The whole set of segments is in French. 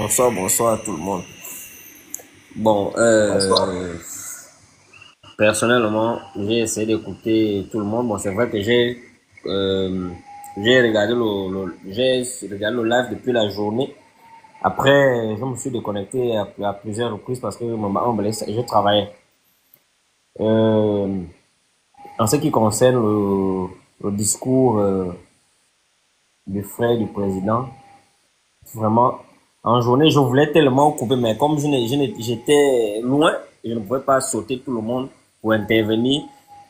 Bonsoir, bonsoir à tout le monde. Bon, Bonsoir. personnellement, j'ai essayé d'écouter tout le monde. Bon, c'est vrai que j'ai regardé j'ai regardé le live depuis la journée. Après, je me suis déconnecté à plusieurs reprises parce que je travaillais. Euh, En ce qui concerne le discours du frère du président, vraiment, en journée, je voulais tellement couper, mais comme j'étais loin, je ne pouvais pas sauter tout le monde pour intervenir.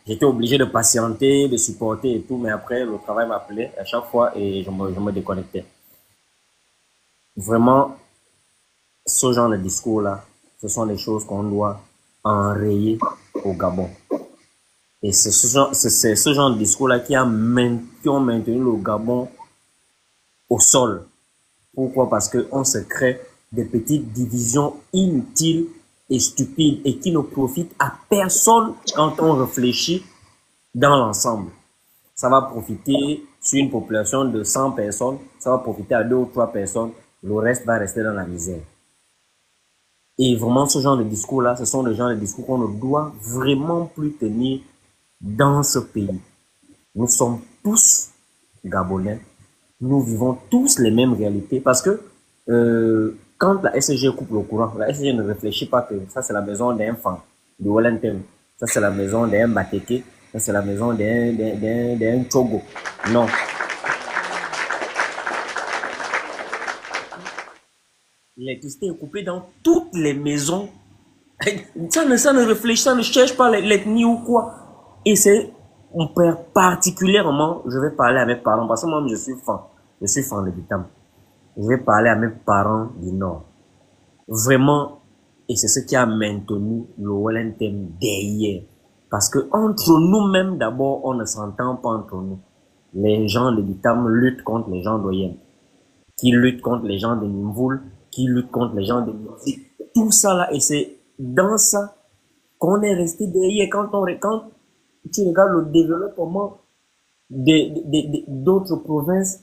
J'étais obligé de patienter, de supporter et tout, mais après, le travail m'appelait à chaque fois et je me déconnectais. Vraiment, ce genre de discours-là, ce sont des choses qu'on doit enrayer au Gabon. Et c'est ce genre de discours-là qui ont maintenu le Gabon au sol. Pourquoi? Parce qu'on se crée des petites divisions inutiles et stupides et qui ne profitent à personne quand on réfléchit dans l'ensemble. Ça va profiter sur une population de 100 personnes, ça va profiter à 2 ou 3 personnes, le reste va rester dans la misère. Et vraiment, ce genre de discours-là, ce sont des genres de discours qu'on ne doit vraiment plus tenir dans ce pays. Nous sommes tous Gabonais, nous vivons tous les mêmes réalités parce que quand la SG coupe le courant, la SG ne réfléchit pas que ça c'est la maison d'un fan de Wellington, ça c'est la maison d'un Bateke, ça c'est la maison d'un Chogo. Non. L'électricité est coupée dans toutes les maisons. Ça ne réfléchit, ça ne cherche pas l'ethnie ou quoi. Et c'est particulièrement, je vais parler à mes parents parce que moi je suis fan de Vitam. Je vais parler à mes parents du Nord. Vraiment, et c'est ce qui a maintenu le Wellington derrière. Parce que entre nous-mêmes, d'abord, on ne s'entend pas entre nous. Les gens de Vitam luttent contre les gens d'Oyen, qui luttent contre les gens de Nimvoul, qui luttent contre les gens de Nizi. Tout ça là, et c'est dans ça qu'on est resté derrière. Quand tu regardes le développement d'autres provinces,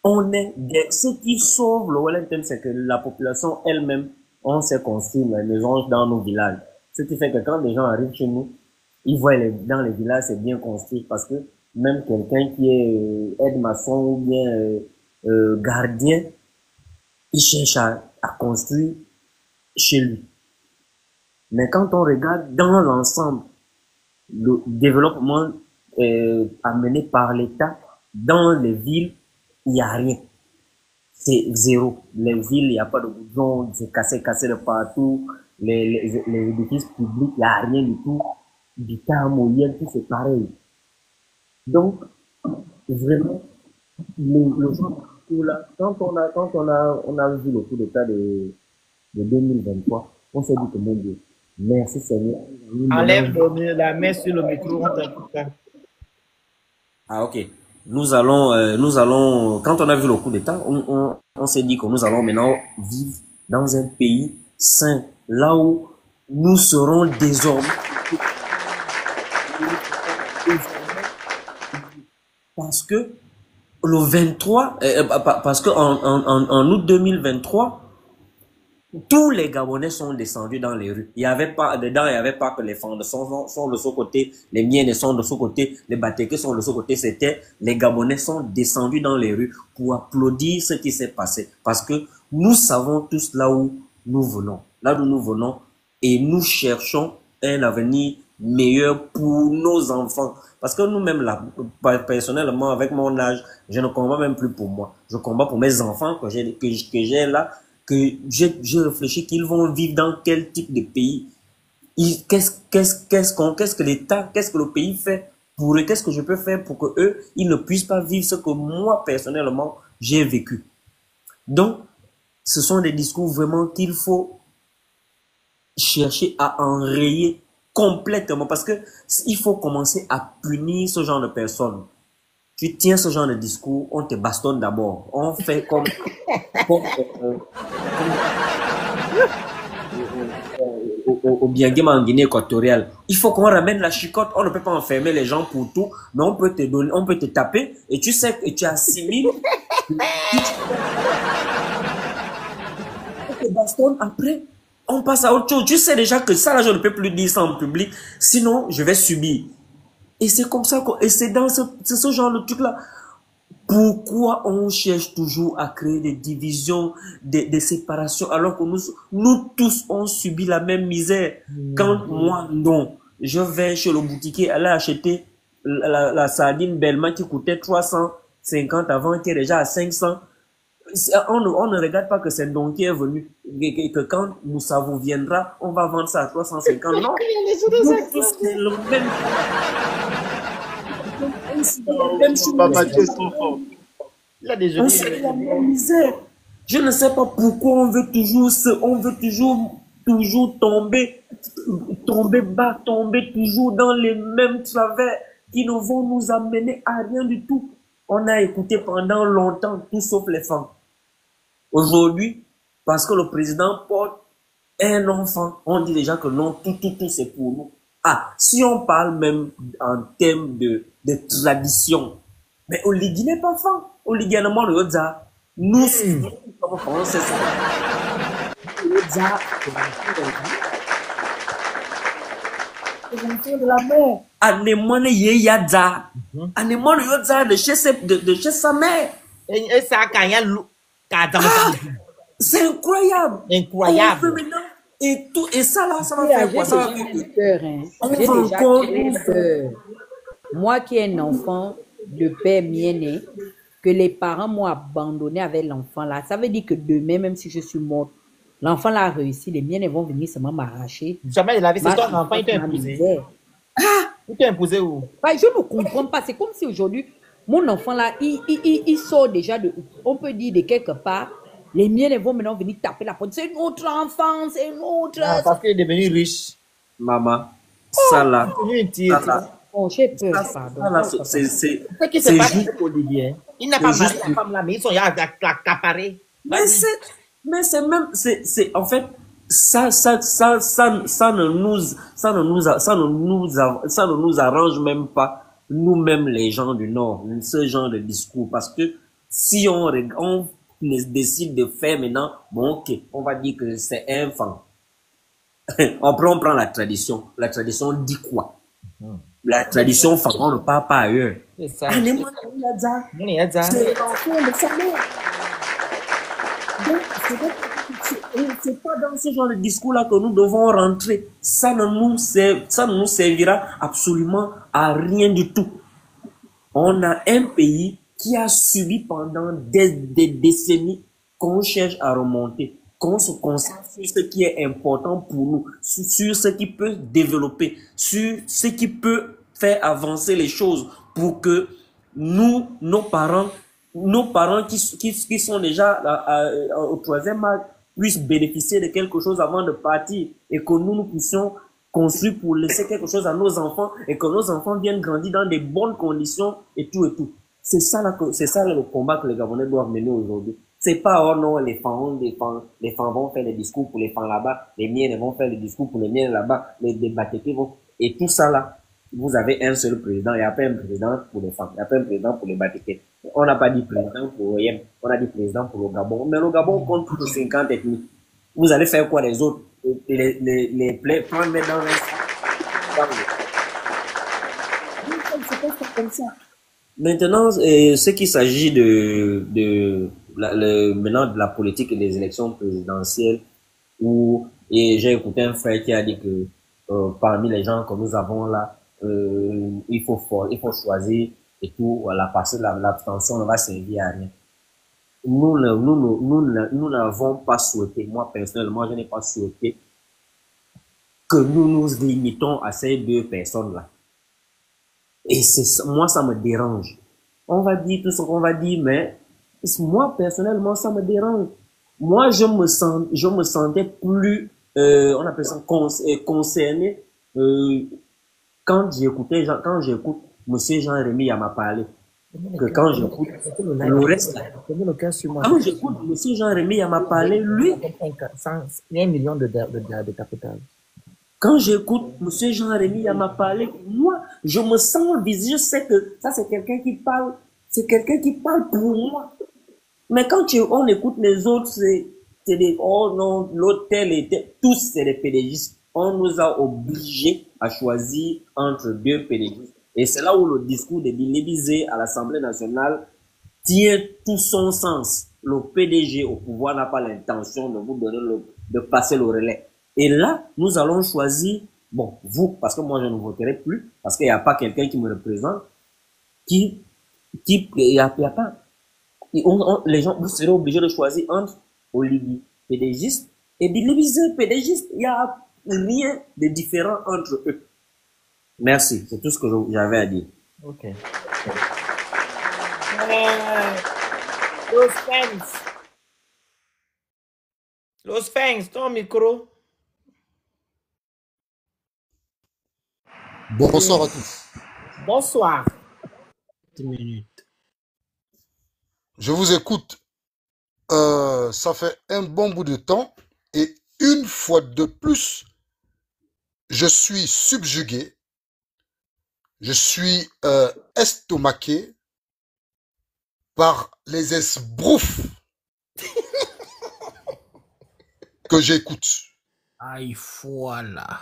ce qui sauve le Wellington, c'est que la population elle-même, on s'est construit les maisons dans nos villages. Ce qui fait que quand les gens arrivent chez nous, ils voient dans les villages, c'est bien construit parce que même quelqu'un qui est aide-maçon ou bien gardien, il cherche à construire chez lui. Mais quand on regarde dans l'ensemble, le développement amené par l'État dans les villes, il n'y a rien. C'est zéro. Les villes, il n'y a pas de goudron, c'est cassé de partout. Les édifices publics, il n'y a rien du tout. Habitat moyen, tout c'est pareil. Donc, vraiment, le genre de discours là, on a vu le coup d'état de 2023, on s'est dit que mon Dieu, merci Seigneur. Enlève la main sur le micro, on t'écoute pas. Ah, ok. Nous allons, quand on a vu le coup d'État, on s'est dit que nous allons maintenant vivre dans un pays sain, là où nous serons désormais, parce que le 23, parce que en août 2023, tous les Gabonais sont descendus dans les rues. Il y avait pas, dedans, il y avait pas que les femmes sont de ce côté, les miennes sont de ce côté, les Batékés sont de ce côté. C'était, les Gabonais sont descendus dans les rues pour applaudir ce qui s'est passé. Parce que nous savons tous là où nous venons. Là où nous venons. Et nous cherchons un avenir meilleur pour nos enfants. Parce que nous-mêmes, là, personnellement, avec mon âge, je ne combats même plus pour moi. Je combats pour mes enfants que j'ai là, que j'ai réfléchi qu'ils vont vivre dans quel type de pays. Qu'est-ce que l'État, qu'est-ce que le pays fait pour eux, qu'est-ce que je peux faire pour que eux, ils ne puissent pas vivre ce que moi, personnellement, j'ai vécu. Donc, ce sont des discours vraiment qu'il faut chercher à enrayer complètement parce que il faut commencer à punir ce genre de personnes. Tu tiens ce genre de discours, on te bastonne d'abord. On fait comme au Biagé en Guinée équatoriale. Il faut qu'on ramène la chicotte. On ne peut pas enfermer les gens pour tout, mais on peut te donner, on peut te taper et tu sais que tu assimiles. te bastonne, après, on passe à autre chose. Tu sais déjà que ça, là, je ne peux plus dire ça en public, sinon je vais subir. Et c'est comme ça, et c'est dans ce genre de truc-là. Pourquoi on cherche toujours à créer des divisions, des séparations, alors que nous tous, on subit la même misère. Quand moi, non, je vais chez le boutiquier aller acheter la sardine Belma qui coûtait 350 avant, qui est déjà à 500. On ne regarde pas que c'est donc qui est venu, que quand Moussa vous viendra, on va vendre ça à 350. Non, nous tous, c'est le même. Papa, tu es trop fort. Il a des On jeux. sait la même misère. Je ne sais pas pourquoi on veut toujours tomber bas, tomber toujours dans les mêmes travers qui ne vont nous amener à rien du tout. On a écouté pendant longtemps tout sauf les femmes. Aujourd'hui, parce que le président porte un enfant, on dit déjà que non, tout c'est pour nous. Ah, si on parle même en termes de tradition, mais Oligui n'est pas fan. Oligui est le Yoza. Nous, comment c'est ça? Yoza, c'est de la mère. Anemone Yeyaza. Anemone Yoza de chez sa mère. Et ça, quand il y a c'est incroyable. Incroyable. Et tout, et ça là, ça va faire quoi? Ça va faire J'ai déjà peur. Moi qui ai un enfant de père mien-né, que les parents m'ont abandonné avec l'enfant là, ça veut dire que demain, même si je suis morte, l'enfant là a réussi, les miens vont venir seulement m'arracher. Jamais il avait c'est ton enfant, il t'a imposé. Il t'a imposé où? Je ne comprends pas. C'est comme si aujourd'hui, mon enfant là, il sort déjà de, on peut dire de quelque part. Les miens vont maintenant venir taper la porte. C'est une autre enfance, c'est une autre. Ah, parce qu'il est devenu riche. Maman, ça là. Oh, j'ai peur, pardon. C'est ce qui se passe avec Olivier. Il n'a pas marié la femme là, mais ils sont accaparés. Mais c'est même, en fait, ça ne nous arrange même pas, nous-mêmes les gens du Nord, ce genre de discours, parce que si on décide de faire maintenant, bon ok, on va dire que c'est infant. On prend la tradition. La tradition dit quoi? La tradition fait on ne part pas ailleurs. C'est ça. C'est l'enfant de sa mère. Donc, c'est pas dans ce genre de discours-là que nous devons rentrer. Ça ne nous servira absolument à rien du tout. On a un pays qui a subi pendant des décennies qu'on cherche à remonter, qu'on se concentre sur ce qui est important pour nous, sur ce qui peut développer, sur ce qui peut faire avancer les choses pour que nous, nos parents qui sont déjà au troisième âge puissent bénéficier de quelque chose avant de partir et que nous puissions construire pour laisser quelque chose à nos enfants et que nos enfants viennent grandir dans des bonnes conditions et tout et tout. C'est ça le combat que les Gabonais doivent mener aujourd'hui. C'est pas, oh non, les femmes vont faire les discours pour les femmes là-bas, les miens vont faire les discours pour les miens là-bas, les Batéké vont, et tout ça là, vous avez un seul président, il n'y a pas un président pour les femmes, il n'y a pas un président pour les Batéké. On n'a pas dit président pour l'OIM, on a dit président pour le Gabon, mais le Gabon compte plus de 50 ethnies. Vous allez faire quoi les autres? Les prendre dans les... C'est comme ça. Maintenant, ce qui s'agit maintenant de la politique et des élections présidentielles, et j'ai écouté un frère qui a dit que parmi les gens que nous avons là, il faut choisir et tout, voilà, parce que l'abstention ne va servir à rien. Nous n'avons pas souhaité, moi personnellement, je n'ai pas souhaité que nous nous limitons à ces deux personnes-là. Et moi, ça me dérange. On va dire tout ce qu'on va dire, mais moi, personnellement, ça me dérange. Moi, je me sentais plus, on appelle ça, concerné, quand j'écoute Monsieur Jean-Rémy Yamapalé. Que quand j'écoute le reste là. Quand j'écoute Monsieur Jean-Rémy Yamapalé, lui. Il y a 1 million de capital. Quand j'écoute Monsieur Jean-Rémy Yamapalé, moi, je me sens visé, je sais que ça c'est quelqu'un qui parle pour moi. Mais quand on écoute les autres, c'est des, oh non, l'hôtel était, tous c'est des pédégistes. On nous a obligés à choisir entre deux pédégistes. Et c'est là où le discours de Billy Bizet à l'Assemblée nationale tient tout son sens. Le PDG au pouvoir n'a pas l'intention de vous donner de passer le relais. Et là, nous allons choisir, bon, vous, parce que moi je ne voterai plus, parce qu'il n'y a pas quelqu'un qui me représente, il y a pas, les gens, vous serez obligés de choisir entre Oligui, pédégiste, et Billy Bizet, pédégiste. Il n'y a rien de différent entre eux. Merci, c'est tout ce que j'avais à dire. Ok. Los Fangs. Los Fangs, ton micro. Bonsoir à tous. Bonsoir. 10 minutes. Je vous écoute. Ça fait un bon bout de temps et une fois de plus, je suis subjugué, je suis estomaqué par les esbroufs que j'écoute. Aïe, voilà.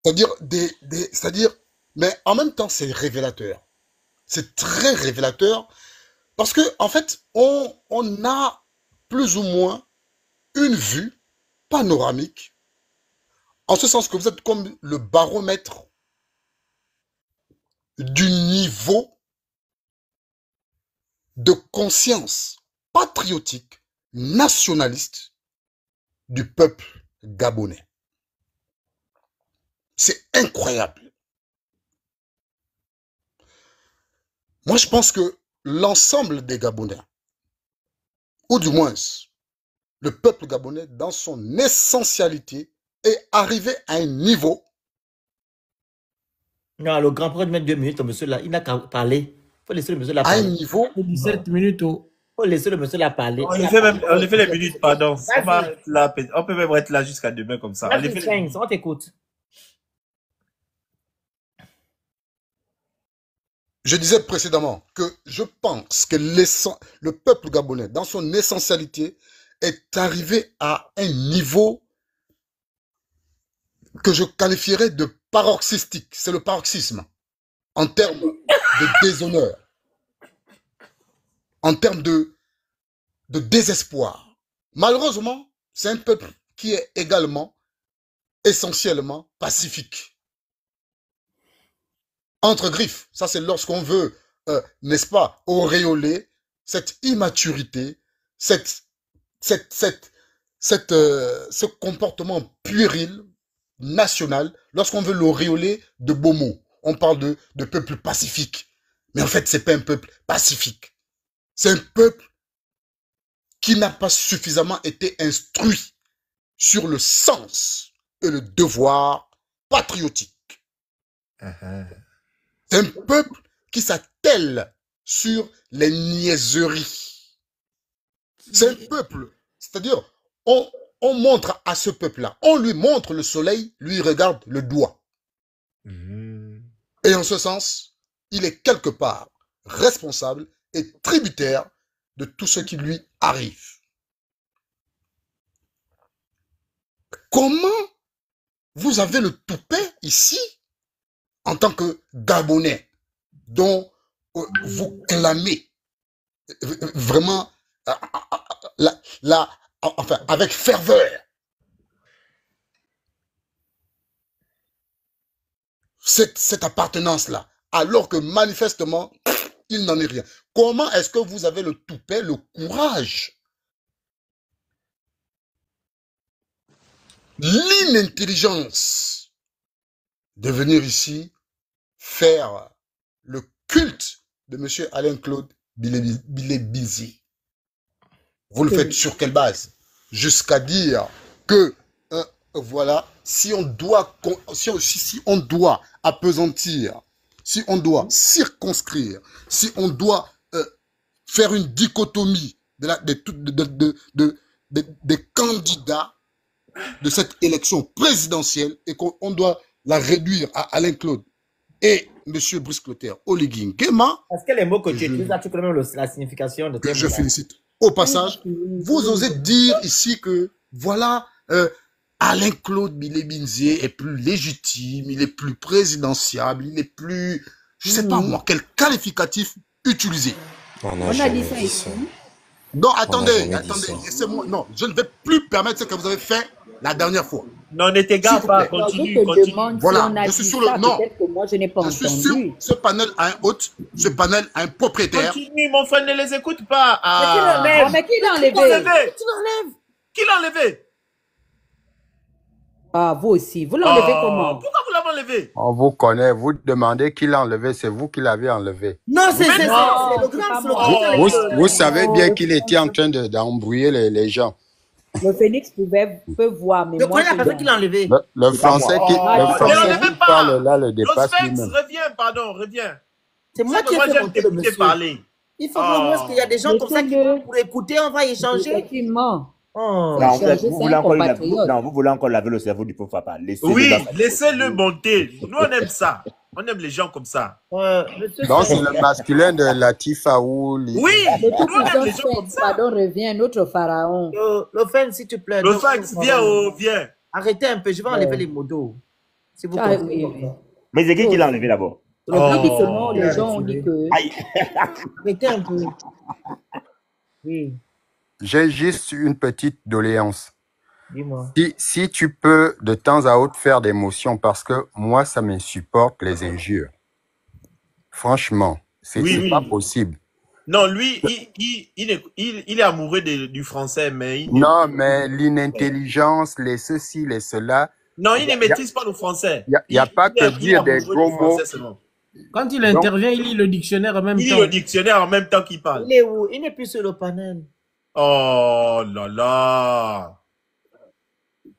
C'est-à-dire, c'est-à-dire, mais en même temps, c'est révélateur. C'est très révélateur parce que, en fait, on a plus ou moins une vue panoramique, en ce sens que vous êtes comme le baromètre du niveau de conscience patriotique, nationaliste du peuple gabonais. C'est incroyable. Moi, je pense que l'ensemble des Gabonais, ou du moins le peuple gabonais dans son essentialité, est arrivé à un niveau. Non, le grand prêtre met 2 minutes, monsieur là, il n'a qu'à parler. Il faut laisser le monsieur là À un parler. niveau. 17 minutes. Il faut laisser le monsieur là parler. On les fait même, on les fait les minutes, pardon. On va être là, on peut même être là jusqu'à demain comme ça. On les fait les minutes. On t'écoute. Je disais précédemment que je pense que le peuple gabonais, dans son essentialité, est arrivé à un niveau que je qualifierais de paroxystique. C'est le paroxysme. En termes de déshonneur. En termes de désespoir. Malheureusement, c'est un peuple qui est également, essentiellement, pacifique. Entre griffes, ça c'est lorsqu'on veut, n'est-ce pas, auréoler cette immaturité, ce comportement puéril, national, lorsqu'on veut l'auréoler de beaux mots. On parle de peuple pacifique. Mais en fait, c'est pas un peuple pacifique. C'est un peuple qui n'a pas suffisamment été instruit sur le sens et le devoir patriotique. C'est un peuple qui s'attelle sur les niaiseries. C'est un peuple, c'est-à-dire, on montre à ce peuple-là, on lui montre le soleil, lui regarde le doigt. Et en ce sens, il est quelque part responsable et tributaire de tout ce qui lui arrive. Comment vous avez le toupet ici, en tant que Gabonais, dont vous clamez vraiment enfin, avec ferveur cette appartenance-là, alors que manifestement, il n'en est rien. Comment est-ce que vous avez le toupet, le courage, l'inintelligence de venir ici faire le culte de M. Alain-Claude Bilé-Bizet? Vous le faites sur quelle base? Jusqu'à dire que, voilà, si on doit appesantir, si on doit circonscrire, si on doit faire une dichotomie des candidats de cette élection présidentielle et qu'on doit la réduire à Alain-Claude et M. Brice Clotaire, Oligui Nguema. Est-ce que les mots que tu utilises, là, tu connais même la signification de tes mots? Je félicite. au passage, vous osez dire ici que, voilà, Alain Claude Bilé-Binzier est plus légitime, il est plus présidentiable, il est plus, je sais pas moi, quel qualificatif utiliser. On a dit ça ici. Non, attendez, laissez-moi, non, je ne vais plus permettre ce que vous avez fait la dernière fois. Non, ne t'égare pas, continue. Voilà, je suis sur le, non, que moi je n'ai pas je suis sur ce panel à un hôte, ce panel à un propriétaire. Continue, mon frère, ne les écoute pas. Mais qui l'a enlevé? Qui l'a enlevé? Ah, vous aussi. Vous l'enlevez comment? Pourquoi vous l'avez enlevé? On vous connaît. Vous demandez qui l'a enlevé. C'est vous qui l'avez enlevé. Non, c'est le grand. Vous savez bien qu'il était en train d'embrouiller les gens. Le phénix peut voir, mais moi... Je connais la personne qui l'a enlevé. Le français qui parle là le dépasse lui-même. Reviens. C'est moi qui ai fait monter le monsieur. Parler. Il faut voir où est-ce qu'il y a des gens comme ça qui vont pour écouter, on va échanger. Effectivement. Non, vous voulez encore laver le cerveau du pauvre papa. Oui, laissez-le monter. Nous, on aime ça. On aime les gens comme ça. Donc, c'est le masculin de Latifa ou... Oui, nous, on aime les gens comme ça. Pardon, reviens, notre pharaon. L'offense, s'il te plaît. L'offense, viens. Arrêtez un peu, je vais enlever les modos. Si vous Mais c'est qui l'a enlevé d'abord? Les gens ont dit que... Arrêtez un peu. Oui. J'ai juste une petite doléance. Dis-moi. Si tu peux de temps à autre faire des motions, parce que moi, ça m'insupporte les injures. Franchement, c'est pas possible. Non, lui, il est amoureux du français, mais... Non, mais l'inintelligence, les ceci, les cela... Non, il ne maîtrise pas le français. Il n'y a pas que dire des gros mots. Quand il intervient, il lit le dictionnaire en même temps. Il lit le dictionnaire en même temps qu'il parle. Il est où? Il n'est plus sur le panel. Oh là là.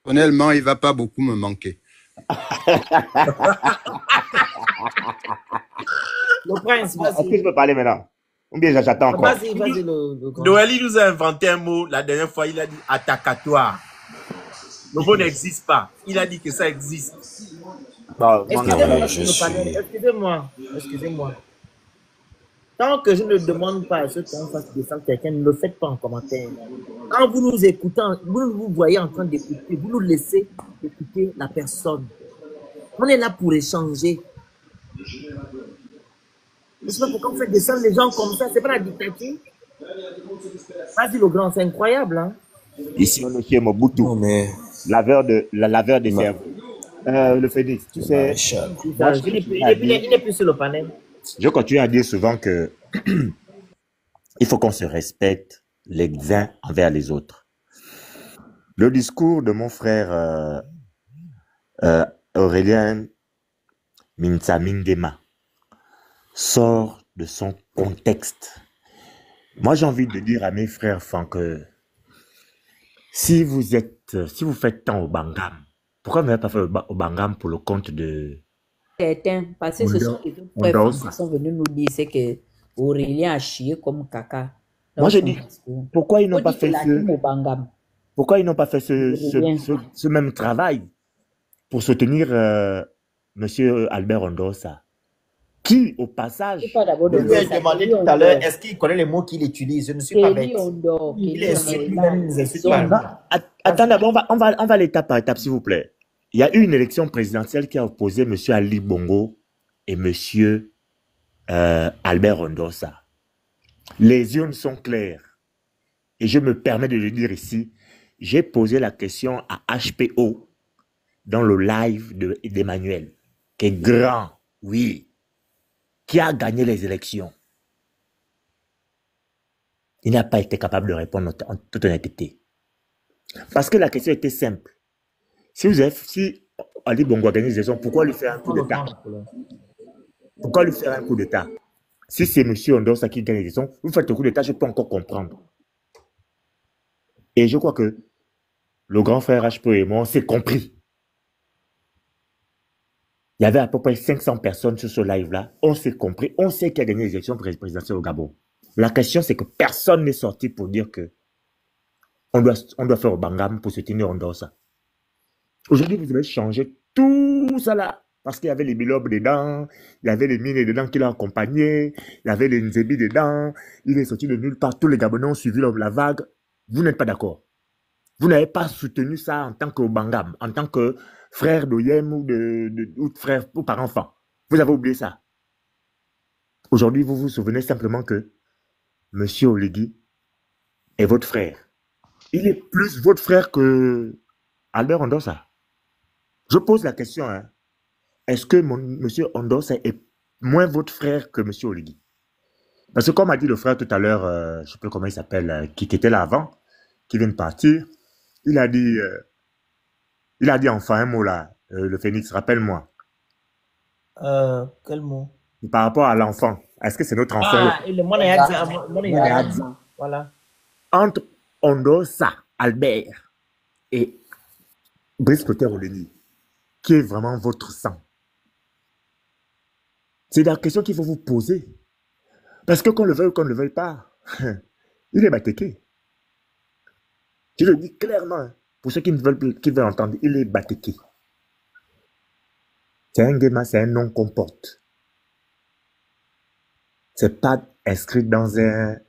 Honnêtement, il va pas beaucoup me manquer. Le prince, vas-y. Est-ce que je peux parler maintenant? Ou bien j'attends encore? Vas-y, le grand. Noël, il nous a inventé un mot. La dernière fois, il a dit attacatoire. Le mot n'existe pas. Il a dit que ça existe. Excusez-moi. Tant que je ne demande pas à ceux qu'on fasse descendre quelqu'un, ne le faites pas en commentaire. Quand vous nous écoutez, vous nous voyez en train d'écouter, vous nous laissez écouter la personne. On est là pour échanger. Je sais pas pourquoi vous faites descendre les gens comme ça, c'est pas la dictature. Vas-y le grand, c'est incroyable. Hein? Ici, on est chez Mobutu, laveur des cerveaux. Le Phénix, tu sais... Il n'est plus sur le panel. Je continue à dire souvent que il faut qu'on se respecte les uns envers les autres. Le discours de mon frère Aurélien Mintsa-Mingema sort de son contexte. Moi, j'ai envie de dire à mes frères que si vous faites tant au Bangam, pourquoi vous n'avez pas fait au Bangam pour le compte de... Certains, parce que ce sont les autres frères qui sont venus nous dire c'est que Aurélien a chié comme caca. Moi, je dis, pourquoi ils n'ont pas fait ce même travail pour soutenir Monsieur Albert Ondossa, qui, au passage... Je lui ai demandé tout à l'heure, est-ce qu'il connaît les mots qu'il utilise? Je ne suis pas bête. Attendez, on va l'étape par étape, s'il vous plaît. Il y a eu une élection présidentielle qui a opposé M. Ali Bongo et M. Albert Ondossa. Les urnes sont claires. Et je me permets de le dire ici. J'ai posé la question à HPO dans le live d'Emmanuel, qui est grand, oui, qui a gagné les élections. Il n'a pas été capable de répondre en toute honnêteté. Parce que la question était simple. Si Ali Bongo a gagné les élections, pourquoi lui faire un coup d'État? Pourquoi lui faire un coup d'État? Si c'est M. Ondossa qui gagne les élections, vous faites un coup d'État, je peux encore comprendre. Et je crois que le grand frère HPO et moi, on s'est compris. Il y avait à peu près 500 personnes sur ce live-là. On s'est compris. On sait qui a gagné les élections présidentielles au Gabon. La question, c'est que personne n'est sorti pour dire que on doit faire au Bangam pour soutenir Ondossa. Aujourd'hui, vous avez changé tout ça là. Parce qu'il y avait les Bilobes dedans, il y avait les Mines dedans qui l'ont accompagné, il y avait les Nzebi dedans, il est sorti de nulle part, tous les Gabonais ont suivi la vague. Vous n'êtes pas d'accord. Vous n'avez pas soutenu ça en tant que Bangam, en tant que frère d'Oyem ou ou de frère ou par enfant. Vous avez oublié ça. Aujourd'hui, vous vous souvenez simplement que M. Oligui est votre frère. Il est plus votre frère que Albert Ondossa. Je pose la question, hein. Est-ce que M. Ondossa est moins votre frère que M. Oligui? Parce que comme a dit le frère tout à l'heure, je ne sais plus comment il s'appelle, qui était là avant, qui vient de partir, il a dit enfin un mot là, le Phénix, rappelle-moi. Quel mot? Par rapport à l'enfant, est-ce que c'est notre enfant? Ah, le Monayadzi. Voilà. Entre Ondossa, Albert et Brice Clotaire Oligui, qui est vraiment votre sang? C'est la question qu'il faut vous poser. Parce que qu'on le veuille ou qu'on ne le veuille pas, il est batéqué. Je le dis clairement, pour ceux qui veulent entendre, il est batéqué. C'est un game, c'est un nom qu'on porte. C'est pas inscrit dans sa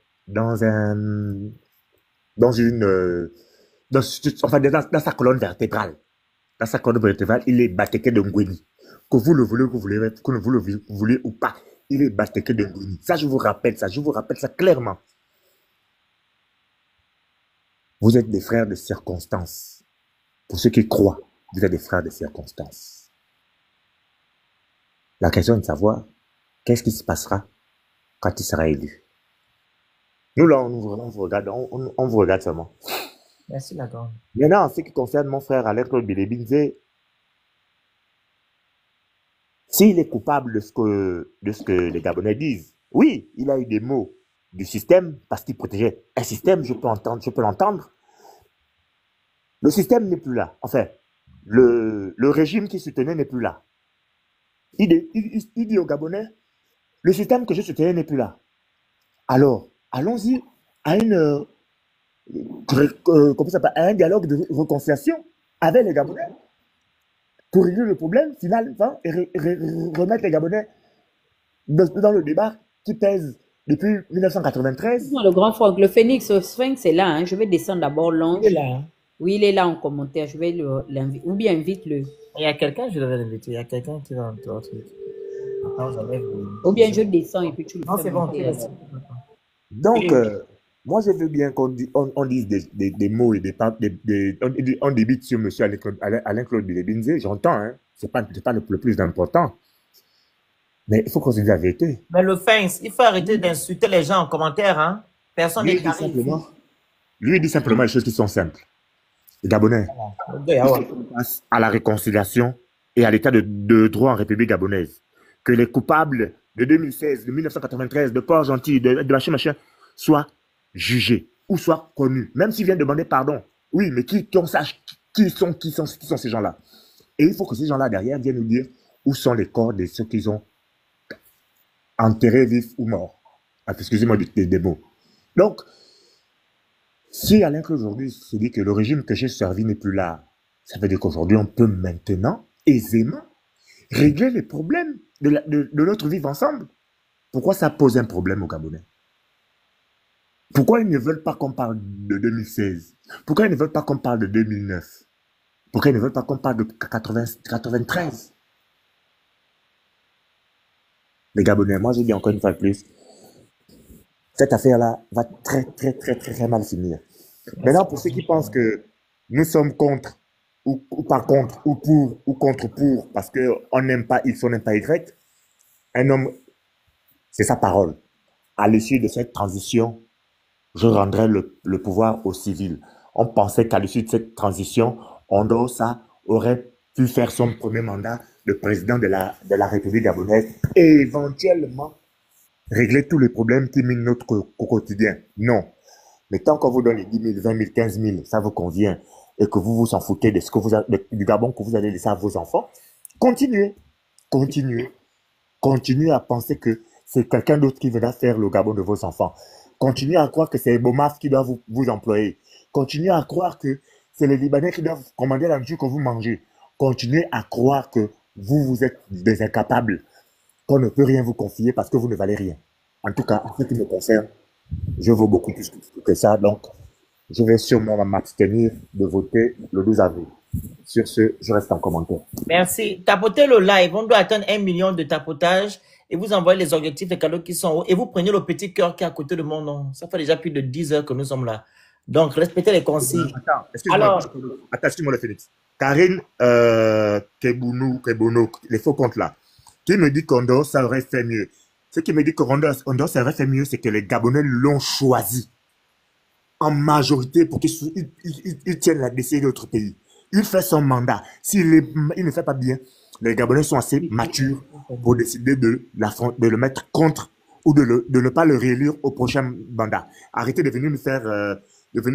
colonne vertébrale. Dans sa colonne vertébrale, il est batéqué de Ngweni. Que vous le voulez, que vous le voulez ou pas, il est batéqué de Ngweni. Ça, je vous rappelle ça clairement. Vous êtes des frères de circonstance. Pour ceux qui croient, vous êtes des frères de circonstance. La question est de savoir qu'est-ce qui se passera quand il sera élu. Nous, là, on vous regarde, on vous regarde seulement. Merci, la grande. Maintenant, en ce qui concerne mon frère Alain-Claude Bilebinze, s'il est coupable de ce que les Gabonais disent, oui, il a eu des mots du système parce qu'il protégeait un système, je peux l'entendre. Le système n'est plus là. Enfin, le régime qui soutenait n'est plus là. Il dit aux Gabonais, le système que je soutenais n'est plus là. Alors, allons-y à un dialogue de réconciliation avec les Gabonais pour régler le problème finalement et remettre les Gabonais dans le débat qui pèse depuis 1993. Le grand frère, le Phénix, c'est là. Hein. Je vais descendre d'abord l'ange. Il est là. Hein. Oui, il est là en commentaire. Je vais l'inviter. Ou bien invite-le. Il y a quelqu'un, je devais l'inviter. Il y a quelqu'un qui va entrer. Ou bien je descends et puis tu le fais. Non, c'est bon. Donc, moi, je veux bien qu'on dise des mots et on débite sur M. Alain-Claude Bilebinze. J'entends, hein. C'est pas le plus important. Mais il faut qu'on se dise la vérité. Mais le Fence, il faut arrêter d'insulter les gens en commentaire, hein. Personne n'est carré. Lui, il dit simplement les choses qui sont simples. Les Gabonais, à la réconciliation et à l'état de droit en République gabonaise. Que les coupables de 2016, de 1993, de Port-Gentil, de machin, soient jugés ou soient connus. Même s'ils viennent demander pardon. Oui, mais qu'on sache qui sont ces gens-là. Et il faut que ces gens-là derrière viennent nous dire où sont les corps de ceux qu'ils ont enterrés, vifs ou morts. Excusez-moi des mots. Donc, si Alain aujourd'hui se dit que le régime que j'ai servi n'est plus là, ça veut dire qu'aujourd'hui, on peut maintenant, aisément, régler les problèmes de notre vivre ensemble. Pourquoi ça pose un problème aux Gabonais? Pourquoi ils ne veulent pas qu'on parle de 2016? Pourquoi ils ne veulent pas qu'on parle de 2009? Pourquoi ils ne veulent pas qu'on parle de 93? Les Gabonais, moi je dis encore une fois de plus, cette affaire-là va très, très, très, très, très mal finir. Maintenant, pour ceux qui pensent que nous sommes contre, ou pas contre, ou pour, ou contre pour, parce qu'on n'aime pas X, on n'aime pas Y, un homme, c'est sa parole. À l'issue de cette transition, je rendrai le pouvoir aux civils. On pensait qu'à l'issue de cette transition, Ondossa aurait pu faire son premier mandat de président de la République gabonaise et éventuellement régler tous les problèmes qui minent notre quotidien. Non. Mais tant qu'on vous donne les 10 000, 20 000, 15 000, ça vous convient, et que vous vous en foutez de ce que du Gabon que vous allez laisser à vos enfants, continuez à penser que c'est quelqu'un d'autre qui viendra faire le Gabon de vos enfants. Continuez à croire que c'est Bomaf qui doit vous employer. Continuez à croire que c'est les Libanais qui doivent commander la nourriture que vous mangez. Continuez à croire que vous êtes des incapables, qu'on ne peut rien vous confier parce que vous ne valez rien. En tout cas, en ce qui me concerne, je vaux beaucoup plus que ça, donc je vais sûrement m'abstenir de voter le 12 avril. Sur ce, je reste en commentaire. Merci. Tapotez le live. On doit atteindre 1 million de tapotages et vous envoyez les objectifs, les cadeaux qui sont en haut et vous prenez le petit cœur qui est à côté de mon nom. Ça fait déjà plus de 10 heures que nous sommes là. Donc, respectez les consignes. Attends, excuse-moi le Phoenix. Karine Kebono, les faux comptes là, qui me dit qu'Ondo, ça aurait fait mieux. Ce qui me dit qu'Ondo, ça aurait fait mieux, c'est que les Gabonais l'ont choisi en majorité pour qu'il tienne la décision de notre pays. Il fait son mandat. S'il ne fait pas bien, les Gabonais sont assez matures pour décider de le mettre contre ou de ne pas le réélire au prochain mandat. Arrêtez de venir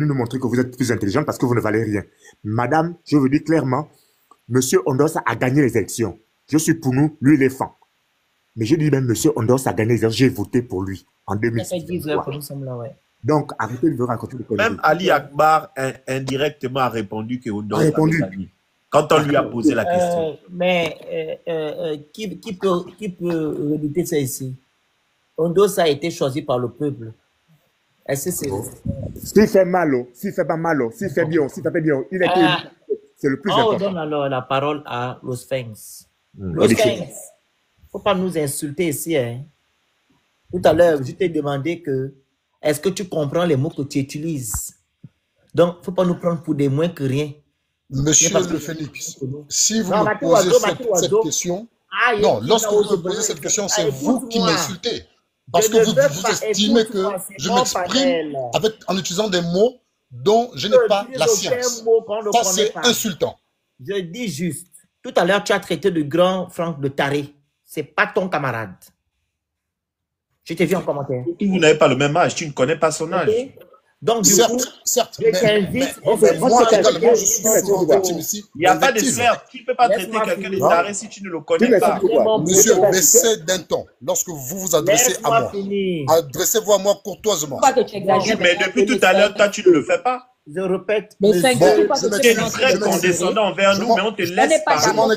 nous montrer que vous êtes plus intelligent parce que vous ne valez rien. Madame, je vous dis clairement, Monsieur Ondos a gagné les élections. Je suis pour nous, lui il est fan. Mais je dis même, Monsieur Ondos a gagné les élections, j'ai voté pour lui en 2006. Ça fait 10 heures que nous sommes là, ouais. Donc, arrêtez de vous raconter des conneries. Même Ali Akbar indirectement a répondu que Ondos a répondu. Quand on lui a posé la question. Mais qui peut redouter ça ici? Ondos a été choisi par le peuple. Est-ce que c'est... S'il fait mal, s'il fait pas mal, s'il fait bien, s'il fait pas bien, il est c'est le plus important. On donne alors la parole à Los Sphinx. Los Sphinx, faut pas nous insulter ici. Hein. Tout à l'heure, je t'ai demandé que est-ce que tu comprends les mots que tu utilises? Donc, faut pas nous prendre pour des moins que rien. Monsieur le Phoenix, si vous me posez cette question, non, lorsque vous me posez cette question, c'est vous qui m'insultez. Parce que vous estimez que je m'exprime en utilisant des mots dont je n'ai pas la science. Ça, c'est insultant. Je dis juste, tout à l'heure, tu as traité de grand Franck de taré. C'est pas ton camarade. Je t'ai vu en commentaire. Vous n'avez pas le même âge, tu ne connais pas son âge. Okay. Donc, du coup, certes, je t'invite. Moi également, je suis souvent victime ici. Il n'y a pas de certes. Tu ne peux pas traiter quelqu'un de taré si tu ne le connais pas. Monsieur, baissez d'un ton. Lorsque vous vous adressez à moi, adressez-vous à moi courtoisement. Pas que tu exagères. Mais depuis tout à l'heure, toi, tu ne le fais pas. Je répète. Mais tu es très condescendant envers nous, mais on te laisse parler. Je m'en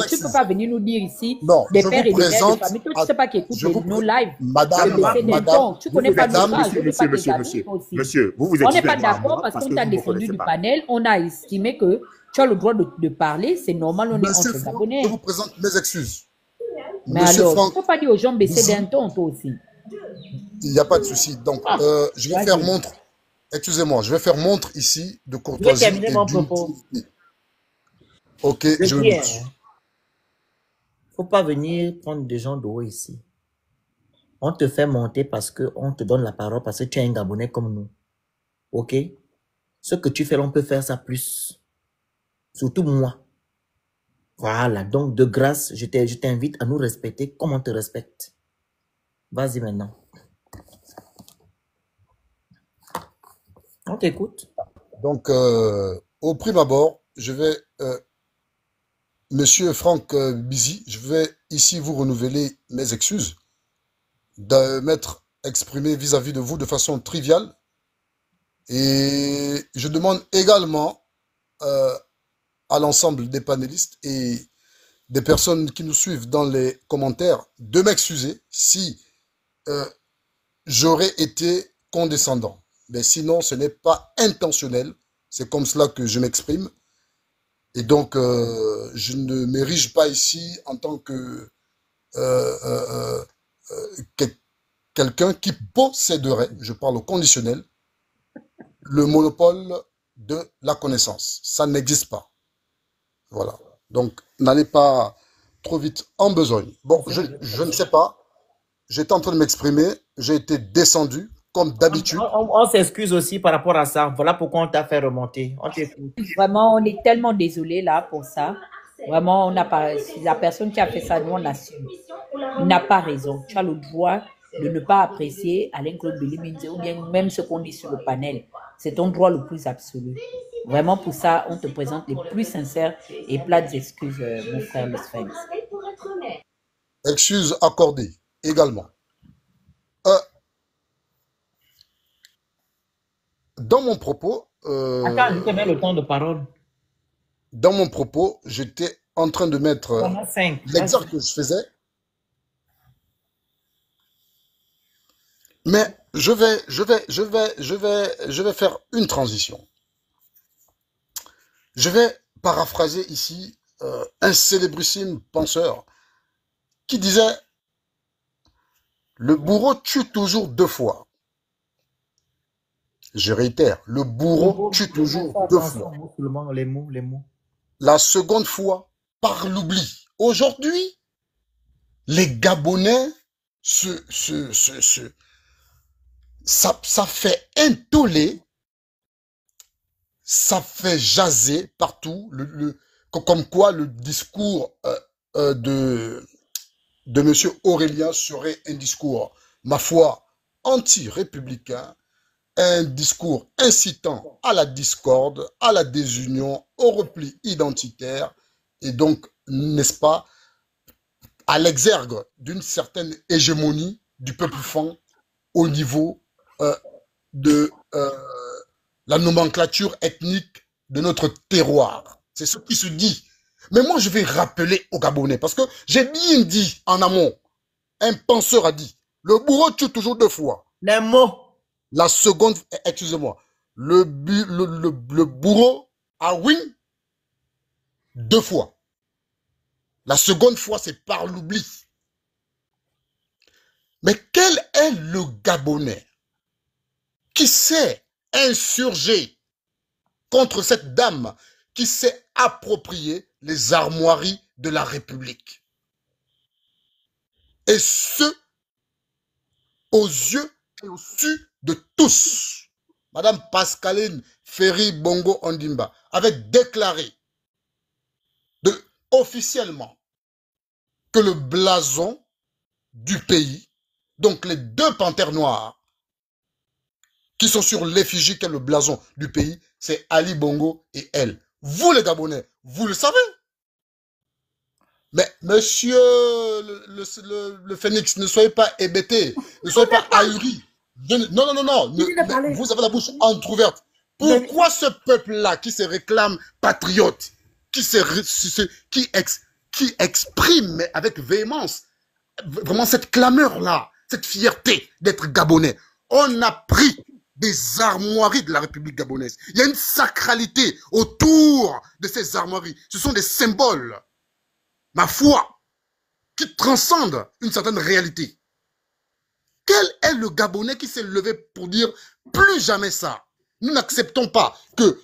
Tu ne peux pas venir nous dire ici des pères et des mères de famille. Toi, tu ne sais pas qui écoute nos lives. Madame, tu ne connais pas nos âges. Monsieur, vous êtes... On n'est pas d'accord parce qu'on t'a descendu du panel. On a estimé que tu as le droit de parler. C'est normal, on est entre Gabonais. Je vous présente mes excuses. Mais alors, il ne faut pas dire aux gens baisser d'un ton, toi aussi. Il n'y a pas de souci. Donc, je vais faire montre. Excusez-moi, je vais faire montre ici de courtoisie. Je vais terminer mon propos. Ok, je Il ne faut pas venir prendre des gens de haut ici. On te fait monter parce qu'on te donne la parole, parce que tu es un Gabonais comme nous. Ok? Ce que tu fais, on peut faire ça plus. Surtout moi. Voilà, donc de grâce, je t'invite à nous respecter comme on te respecte. Vas-y maintenant. On t'écoute. Donc, au prime abord, je vais, Monsieur Franck Bizi, je vais ici vous renouveler mes excuses de m'être exprimé vis-à-vis de vous de façon triviale. Et je demande également à l'ensemble des panélistes et des personnes qui nous suivent dans les commentaires de m'excuser si j'aurais été condescendant. Mais sinon, ce n'est pas intentionnel. C'est comme cela que je m'exprime. Et donc, je ne m'érige pas ici en tant que quelqu'un qui posséderait, je parle au conditionnel, le monopole de la connaissance. Ça n'existe pas. Voilà. Donc, n'allez pas trop vite en besogne. Bon, je ne sais pas. J'étais en train de m'exprimer. J'ai été descendu. Comme d'habitude. On s'excuse aussi par rapport à ça. Voilà pourquoi on t'a fait remonter. Vraiment, on est tellement désolé là pour ça. Vraiment, on n'a pas, la personne qui a fait ça, nous on assume. Il n'a pas raison. Tu as le droit de ne pas apprécier Alain-Claude Beliminze ou bien même ce qu'on dit sur le panel. C'est ton droit le plus absolu. Vraiment, pour ça, on te présente les plus sincères et plates excuses, mon frère le Sphinx. Excuses accordées également. Dans mon propos... Attends, je te mets le temps de parole. Dans mon propos, j'étais en train de mettre On a 5. l'exemple que je faisais. Mais je vais faire une transition. Je vais paraphraser ici un célébrissime penseur qui disait « Le bourreau tue toujours 2 fois ». Je réitère, le bourreau tue toujours 2 fois. Les mots. La seconde fois, par l'oubli. Aujourd'hui, les Gabonais, ça fait un tollé, ça fait jaser partout, comme quoi le discours de M. Aurélien serait un discours, ma foi, anti-républicain, un discours incitant à la discorde, à la désunion, au repli identitaire, et donc, n'est-ce pas, à l'exergue d'une certaine hégémonie du peuple franc au niveau de la nomenclature ethnique de notre terroir. C'est ce qui se dit. Mais moi, je vais rappeler aux Gabonais, parce que j'ai bien dit en amont, un penseur a dit, le bourreau tue toujours 2 fois. Les mots. La seconde, excusez-moi, le bourreau a win 2 fois. La seconde fois, c'est par l'oubli. Mais quel est le Gabonais qui s'est insurgé contre cette dame qui s'est approprié les armoiries de la République? Et ce, aux yeux et au su de tous. Madame Pascaline Ferry Bongo Ondimba avait déclaré officiellement que le blason du pays, donc les 2 panthères noires qui sont sur l'effigie qu'est le blason du pays, c'est Ali Bongo et elle. Vous les Gabonais, vous le savez. Mais monsieur le Phénix, ne soyez pas hébété, ne soyez pas ahuri. Non. Vous avez la bouche entrouverte. Pourquoi ce peuple-là qui se réclame patriote, qui exprime avec véhémence vraiment cette clameur-là, cette fierté d'être Gabonais, on a pris des armoiries de la République gabonaise. Il y a une sacralité autour de ces armoiries. Ce sont des symboles, ma foi, qui transcendent une certaine réalité. Quel est le Gabonais qui s'est levé pour dire plus jamais ça? Nous n'acceptons pas que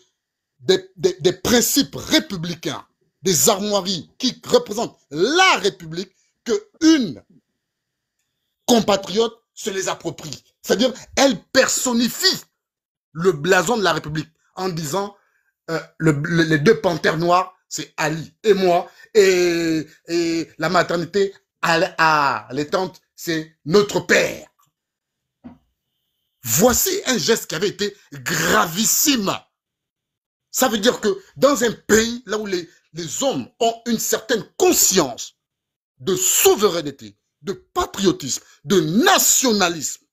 des principes républicains, des armoiries qui représentent la République, qu'une compatriote se les approprie. C'est-à-dire, elle personnifie le blason de la République en disant les 2 panthères noires, c'est Ali et moi, et la maternité à l'étante, c'est notre père. Voici un geste qui avait été gravissime. Ça veut dire que dans un pays là où les hommes ont une certaine conscience de souveraineté, de patriotisme, de nationalisme,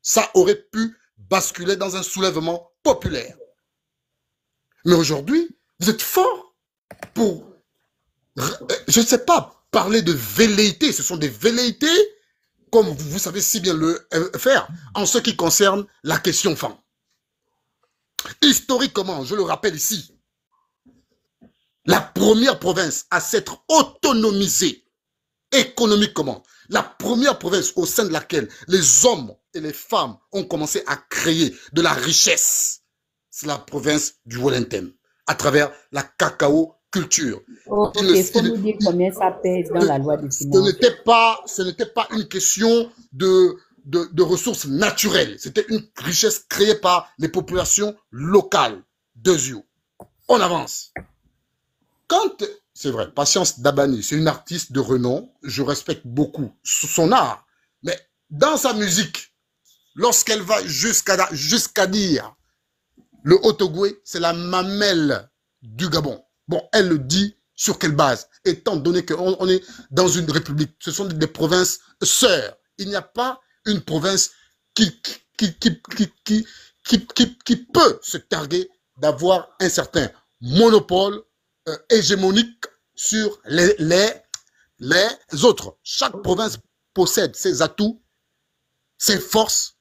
ça aurait pu basculer dans un soulèvement populaire. Mais aujourd'hui, vous êtes forts pour, je ne sais pas, parler de velléité. Ce sont des velléités, comme vous savez si bien le faire, en ce qui concerne la question femme. Historiquement, je le rappelle ici, la première province à s'être autonomisée économiquement, la première province au sein de laquelle les hommes et les femmes ont commencé à créer de la richesse, c'est la province du Wellington, à travers la cacao culture. Ok, il faut nous dire combien ça pèse dans la loi des finances. Ce n'était pas une question de ressources naturelles. C'était une richesse créée par les populations locales de Zio. On avance. C'est vrai, Patience Dabani, c'est une artiste de renom. Je respecte beaucoup son art. Mais dans sa musique, lorsqu'elle va jusqu'à dire le Haut-Ogooué, c'est la mamelle du Gabon. Bon, elle le dit sur quelle base? Étant donné qu'on est dans une république, ce sont des provinces sœurs. Il n'y a pas une province qui peut se targuer d'avoir un certain monopole hégémonique sur les autres. Chaque province possède ses atouts, ses forces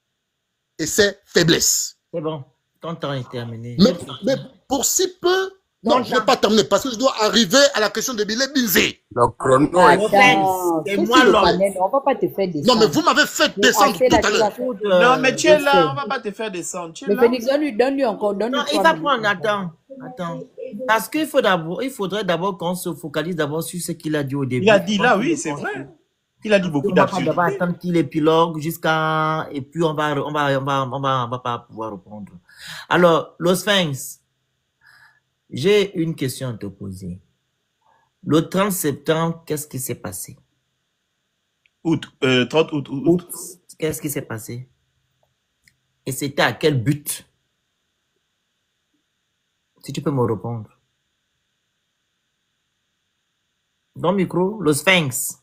et ses faiblesses. C'est bon, ton temps est terminé. Mais pour si peu, non, je n'ai pas terminé parce que je dois arriver à la question de Bilé Binzé. Le chrono est... Attends, c'est toi, moi tu le l'homme. connais, on va pas te faire descendre. Non, mais vous m'avez fait descendre Assez tout à là, l'heure. tu vas- Non, mais tu es là, on va pas te faire descendre. Tu es Mais là. Phoenix, donne-lui encore, donne-lui Non, il 3 va minutes. prendre, attends. Parce qu'il faudrait d'abord qu'on se focalise d'abord sur ce qu'il a dit au début. Il a dit là, oui, c'est vrai. Il a dit beaucoup On va pas d'abord d'absurdités. attendre qu'il épilogue jusqu'à, et puis on va pas pouvoir répondre. Alors, Los Sphinx, j'ai une question à te poser. Le 30 septembre, qu'est-ce qui s'est passé? 30 août. Qu'est-ce qui s'est passé? Et c'était à quel but? Si tu peux me répondre. Dans le micro, le Sphinx.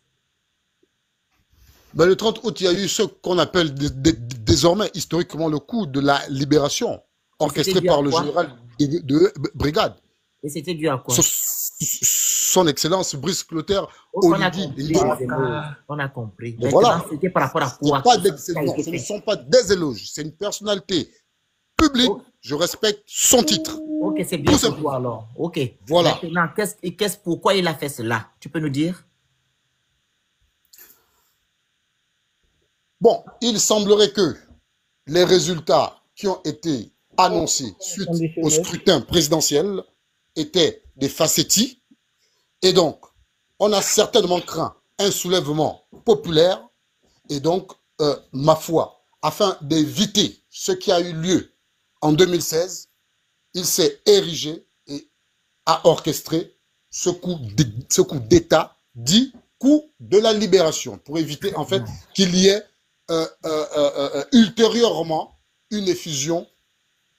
Ben, le 30 août, il y a eu ce qu'on appelle désormais historiquement le coup de la libération, orchestré dû à par le quoi? général de brigade. Et c'était dû à quoi? Son Excellence Brice Clotaire On a Oligui compris, Nguema. les émots. On a compris. Mais Maintenant, voilà. c'était par rapport à Ce n'est quoi? pas que des- ça a non, été ce ne fait. sont pas des éloges, c'est une personnalité publique. Oh. Je respecte son titre. Ok, c'est bien Tout pour simplement. toi alors. Ok. Voilà. Maintenant, pourquoi il a fait cela? Tu peux nous dire? Bon, il semblerait que les résultats qui ont été annoncés suite au scrutin présidentiel étaient des facéties. Et donc, on a certainement craint un soulèvement populaire. Et donc, ma foi, afin d'éviter ce qui a eu lieu en 2016, il s'est érigé et a orchestré ce coup d'État dit coup de la libération pour éviter en fait qu'il y ait ultérieurement une effusion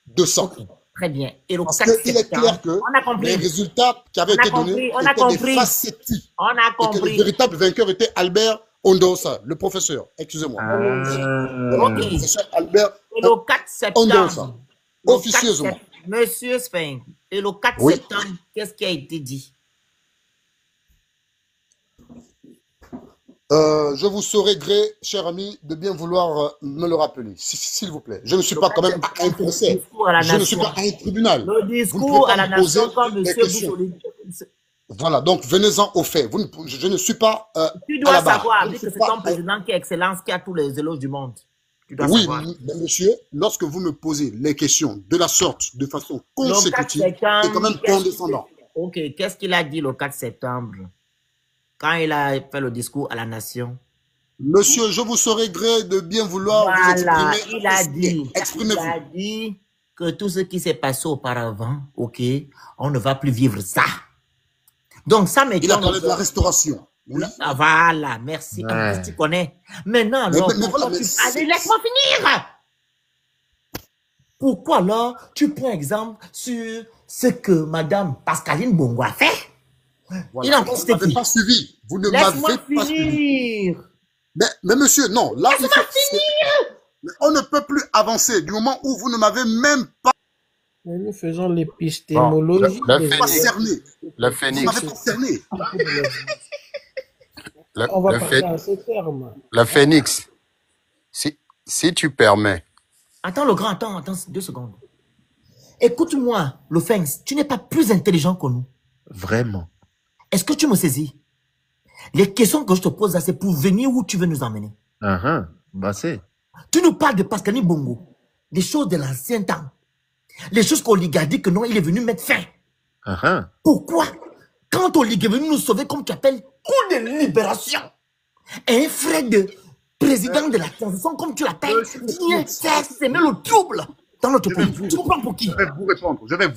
de sang. Très bien. Et le Parce 4 qu'il est septembre, clair que on a compris. les résultats qui avaient On a été donnés compris, on a étaient compris. des facéties. On a Et que le compris. véritable vainqueur était Albert Ondosa, le professeur. Excusez-moi. Le Ok. professeur Albert Et le 4 Ondosa. septembre, le 4 Officieusement. septembre, Monsieur Sphinx, et le 4 Oui. septembre, qu'est-ce qui a été dit? Je vous saurai gré, cher ami, de bien vouloir me le rappeler, s'il vous plaît. Je ne suis pas quand même à un procès. Discours à la Je ne suis nation. pas à un tribunal. Le Vous discours ne pouvez à pas la me poser nation comme des monsieur questions. Boussoli. Voilà, donc venez-en au fait. Je ne suis pas Tu à dois la barre. savoir, Je ne vu suis que c'est pas ton président qui est excellence, qui a tous les éloges du monde. Tu dois Oui, savoir. mais monsieur, lorsque vous me posez les questions de la sorte, de façon Le 4 consécutive, c'est quand septembre, même condescendant. Ok, qu'est-ce qu'il a dit le 4 septembre? Quand il a fait le discours à la nation? Monsieur, je vous saurai gré de bien vouloir vous Voilà, exprimer. il a dit Exprimez-vous. que tout ce qui s'est passé auparavant, ok, on ne va plus vivre ça. Donc ça Il a parlé de la restauration. Oui. Ah, voilà, merci. En plus, tu connais. Maintenant, alors, mais pourquoi voilà, mais allez, laisse-moi finir. Pourquoi alors tu prends exemple sur ce que Madame Pascaline Bongo a fait? Voilà. Il a Vous encore ne m'avez pas suivi. Vous ne m'avez Laisse-moi pas suivi. finir. Mais monsieur, non. Là, il faut... Mais on ne peut plus avancer du moment où vous ne m'avez même pas Mais nous faisons l'épistémologie. Le des- pas phénix. cerné. Le Vous phénix. m'avez pas cerné. On va Le passer phé- à ces termes. le phénix. Si tu permets, Attends, le grand, attends 2 secondes. Écoute-moi, le Fengs, tu n'es pas plus intelligent que nous. Vraiment. Est-ce que tu me saisis? Les questions que je te pose là, c'est pour venir où tu veux nous emmener. Bah c'est. Tu nous parles de Pascaline Bongo, des choses de l'ancien temps, les choses qu'Oligarchie que non, il est venu mettre fin. Pourquoi? Quand Olig est venu nous sauver, comme tu appelles, coup de libération, et un frère de président de la transition, comme tu l'appelles, vient faire semer le trouble dans notre pays. Tu comprends pour qui? Je vais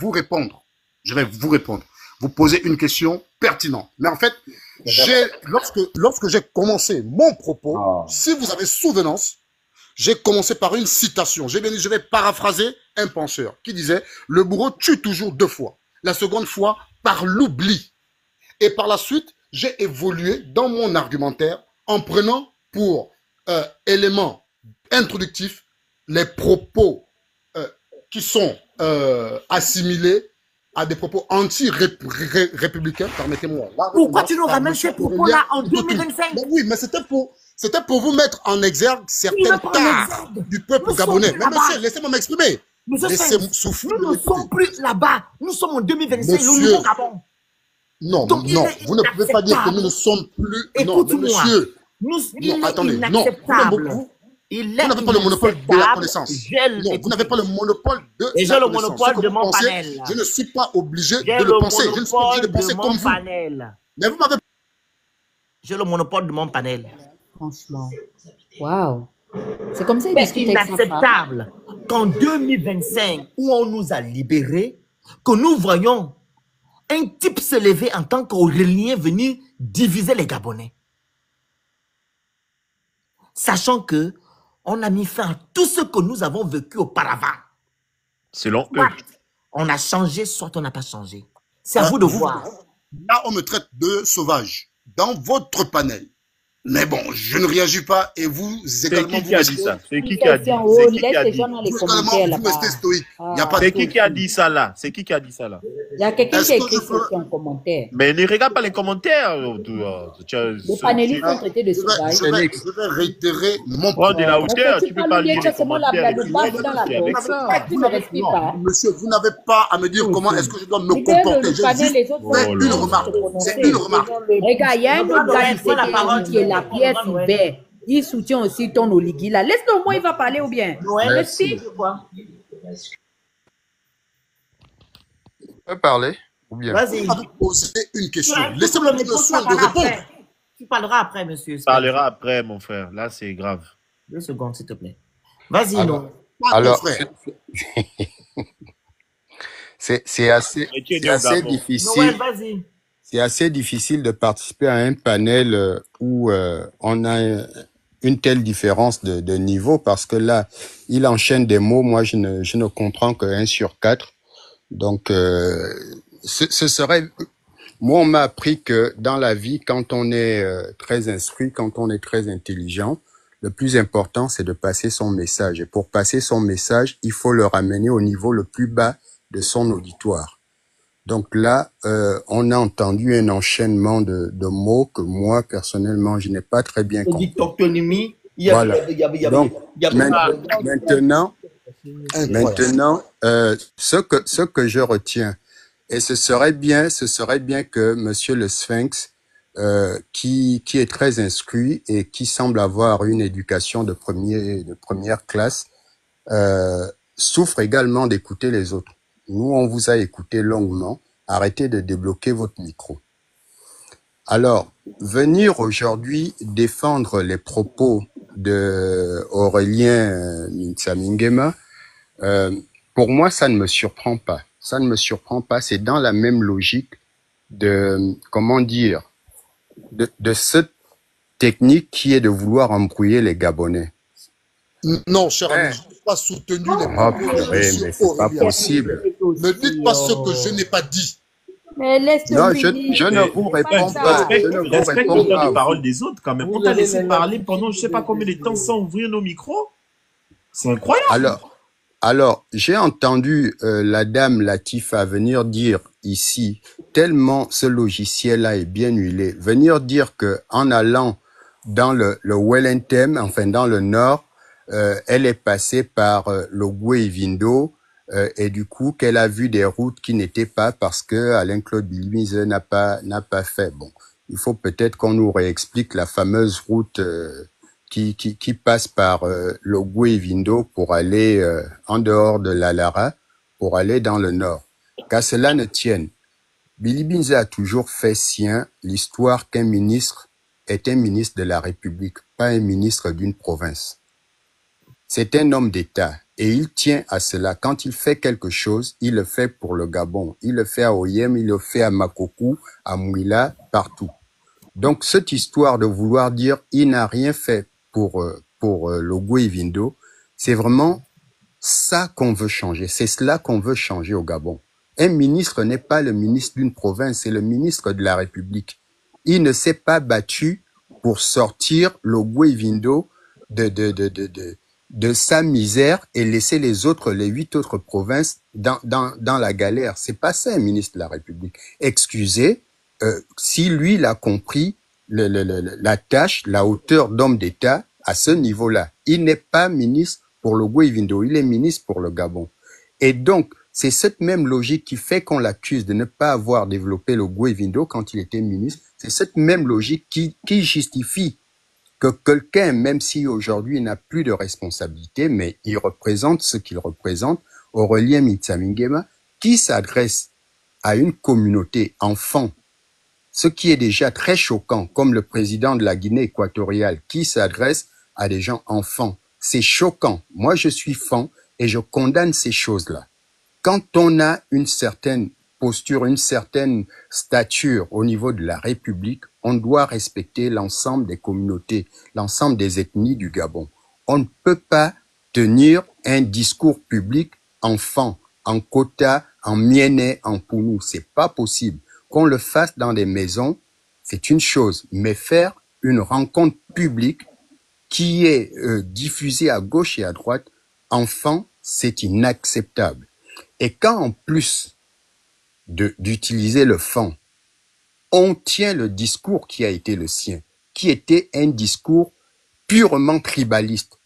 vous répondre. Vous posez une question pertinente. Mais en fait, lorsque j'ai commencé mon propos, si vous avez souvenance, j'ai commencé par une citation. Je vais paraphraser un penseur qui disait « Le bourreau tue toujours 2 fois. La seconde fois par l'oubli. » Et par la suite, j'ai évolué dans mon argumentaire en prenant pour élément introductif les propos qui sont assimilés à des propos anti-républicains, permettez-moi. Pourquoi tu nous ramènes ces propos-là en 2025? Oui, mais c'était pour vous mettre en exergue certaines tares du peuple gabonais. Mais monsieur, laissez-moi m'exprimer. Laissez-moi souffler. Nous ne sommes plus là-bas. Nous sommes en 2025, le nouveau Gabon. Non, Donc, non, vous ne pouvez pas dire que nous ne sommes plus... Non, monsieur. Non, attendez, non. Vous n'avez pas le monopole de la connaissance. Non, vous n'avez pas le monopole de la connaissance. J'ai le monopole de mon panel. Je ne suis pas obligé de le penser. Je ne suis pas obligé de penser comme vous. Mais vous m'avez... J'ai le monopole de mon panel. Franchement. Waouh. C'est comme ça qu'il discute avec sa femme. C'est inacceptable qu'en 2025, où on nous a libérés, que nous voyons un type se lever en tant qu'Aurélien venir diviser les Gabonais. Sachant que on a mis fin à tout ce que nous avons vécu auparavant. Selon eux. On a changé, soit on n'a pas changé. C'est à vous de voir. Là, on me traite de sauvage dans votre panel. Mais bon, je ne réagis pas et vous également... C'est qui a dit ça? C'est qui a dit? Laisse les gens dans les commentaires là-bas. C'est qui a dit ça là? C'est qui a dit ça là? Il y a quelqu'un qui a écrit ça en commentaire. Mais ne regarde pas les commentaires. Les panélistes sont traités de sauvages. Je vais réitérer mon point. De la hauteur, tu peux pas lire les commentaires. Tu ne respires pas. Monsieur, vous n'avez pas à me dire comment est-ce que je dois me comporter. C'est une remarque. Regarde, il y a un autre gars qui est la pièce ouverte. Il soutient aussi ton Oligui là. Laisse-le au moins, il va parler ou bien. Merci. Tu peux parler ou bien? Vas-y. Vous poser une question. Laissez-moi le soin de répondre. Tu parleras après, monsieur. Tu parleras après, mon frère. Là, c'est grave. 2 secondes, s'il te plaît. Vas-y, non. Alors, c'est assez difficile. Noël, vas-y. C'est assez difficile de participer à un panel où on a une telle différence de niveau parce que là, il enchaîne des mots. Moi, je ne comprends que 1 sur 4. Donc, ce serait... Moi, on m'a appris que dans la vie, quand on est très instruit, quand on est très intelligent, le plus important, c'est de passer son message. Et pour passer son message, il faut le ramener au niveau le plus bas de son auditoire. Donc là, on a entendu un enchaînement de mots que moi, personnellement, je n'ai pas très bien compris. Voilà. Donc, maintenant, ce que je retiens, et ce serait bien que Monsieur le Sphinx, qui est très instruit et qui semble avoir une éducation de première classe, souffre également d'écouter les autres. Nous, on vous a écouté longuement. Arrêtez de débloquer votre micro. Alors, venir aujourd'hui défendre les propos de Aurélien Ntsamingema, pour moi, ça ne me surprend pas. Ça ne me surprend pas. C'est dans la même logique de, comment dire, de cette technique qui est de vouloir embrouiller les Gabonais. Non, cher ami, je n'ai pas soutenu les propos de mais c'est pas possible. Ne dites pas ce que je n'ai pas dit. Mais non, je ne vous réponds pas. Respecte le temps de parole des autres quand même. On t'a laissé parler pendant je ne sais pas combien de temps sans ouvrir nos micros. C'est incroyable. Alors, j'ai entendu la dame Latifa venir dire ici, tellement ce logiciel-là est bien huilé, venir dire que en allant dans le Wellington, enfin dans le nord, elle est passée par Logoué et Vindo, et du coup qu'elle a vu des routes qui n'étaient pas parce que Alain-Claude Bilimise n'a pas fait. Bon, il faut peut-être qu'on nous réexplique la fameuse route qui passe par Logoué et Vindo pour aller en dehors de la Lara, pour aller dans le nord. Qu'à cela ne tienne, Bilimise a toujours fait sien l'histoire qu'un ministre est un ministre de la République, pas un ministre d'une province. C'est un homme d'État et il tient à cela. Quand il fait quelque chose, il le fait pour le Gabon. Il le fait à Oyem, il le fait à Makokou, à Mouila, partout. Donc, cette histoire de vouloir dire il n'a rien fait pour Logoué et Vindo, c'est vraiment ça qu'on veut changer. C'est cela qu'on veut changer au Gabon. Un ministre n'est pas le ministre d'une province, c'est le ministre de la République. Il ne s'est pas battu pour sortir Logoué et Vindo de sa misère et laisser les 8 autres provinces dans la galère. C'est pas ça, un ministre de la République. Excusez, si lui, il a compris la tâche, la hauteur d'homme d'État à ce niveau-là. Il n'est pas ministre pour le Gouévindo, il est ministre pour le Gabon. Et donc, c'est cette même logique qui fait qu'on l'accuse de ne pas avoir développé le Gouévindo quand il était ministre. C'est cette même logique qui justifie que quelqu'un, même si aujourd'hui il n'a plus de responsabilité, mais il représente ce qu'il représente, Aurélien Mitsamingema, qui s'adresse à une communauté enfant, ce qui est déjà très choquant, comme le président de la Guinée équatoriale, qui s'adresse à des gens enfants. C'est choquant. Moi, je suis fan et je condamne ces choses-là. Quand on a une certaine posture, une certaine stature au niveau de la République, on doit respecter l'ensemble des communautés, l'ensemble des ethnies du Gabon. On ne peut pas tenir un discours public enfant, en quota, en miennet, en pounou. C'est pas possible. Qu'on le fasse dans des maisons, c'est une chose, mais faire une rencontre publique qui est diffusée à gauche et à droite, enfant, c'est inacceptable. Et quand en plus d'utiliser le fond, on tient le discours qui a été le sien, qui était un discours purement tribaliste.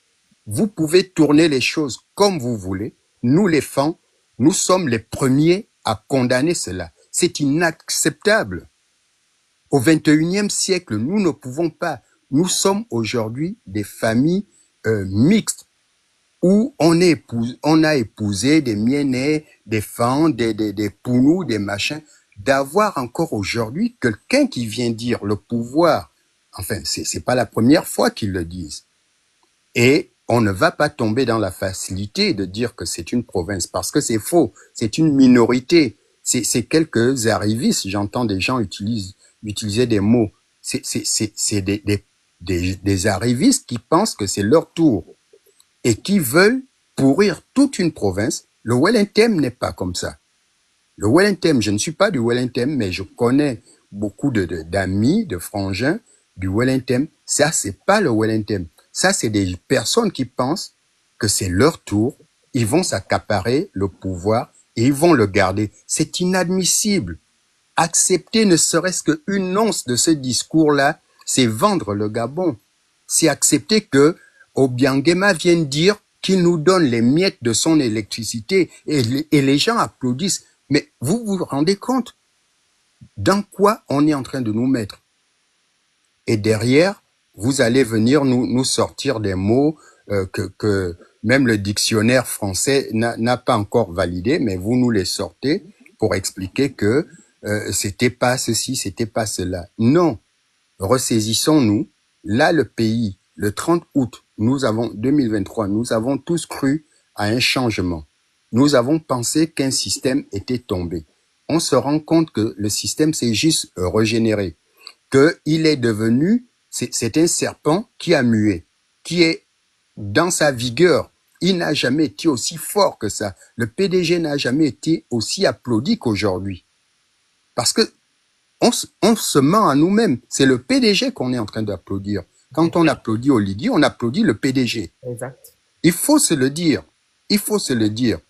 Vous pouvez tourner les choses comme vous voulez. Nous, les femmes, nous sommes les premiers à condamner cela. C'est inacceptable. Au 21e siècle, nous ne pouvons pas. Nous sommes aujourd'hui des familles mixtes où on a épousé des miennets, des fans, des pounous, des machins. D'avoir encore aujourd'hui quelqu'un qui vient dire le pouvoir. Enfin, c'est pas la première fois qu'ils le disent. Et on ne va pas tomber dans la facilité de dire que c'est une province, parce que c'est faux. C'est une minorité. C'est quelques arrivistes. J'entends des gens utiliser des mots. C'est des arrivistes qui pensent que c'est leur tour et qui veulent pourrir toute une province. Le Wellington n'est pas comme ça. Le Wellington, je ne suis pas du Wellington, mais je connais beaucoup d'amis, de frangins du Wellington. Ça, c'est pas le Wellington. Ça, c'est des personnes qui pensent que c'est leur tour. Ils vont s'accaparer le pouvoir et ils vont le garder. C'est inadmissible. Accepter ne serait-ce qu'une once de ce discours-là, c'est vendre le Gabon. C'est accepter que Obiangema vienne dire qu'il nous donne les miettes de son électricité et les gens applaudissent. Mais vous vous rendez compte dans quoi on est en train de nous mettre? Et derrière, vous allez venir nous sortir des mots que même le dictionnaire français n'a pas encore validé, mais vous nous les sortez pour expliquer que c'était pas ceci, c'était pas cela. Non, ressaisissons-nous. Là, le pays, le 30 août, 2023, nous avons tous cru à un changement. Nous avons pensé qu'un système était tombé. On se rend compte que le système s'est juste régénéré, qu'il est devenu, c'est un serpent qui a mué, qui est dans sa vigueur. Il n'a jamais été aussi fort que ça. Le PDG n'a jamais été aussi applaudi qu'aujourd'hui. Parce que on se ment à nous-mêmes. C'est le PDG qu'on est en train d'applaudir. Quand on applaudit Oligui, on applaudit le PDG. Exact. Il faut se le dire. Il faut se le dire.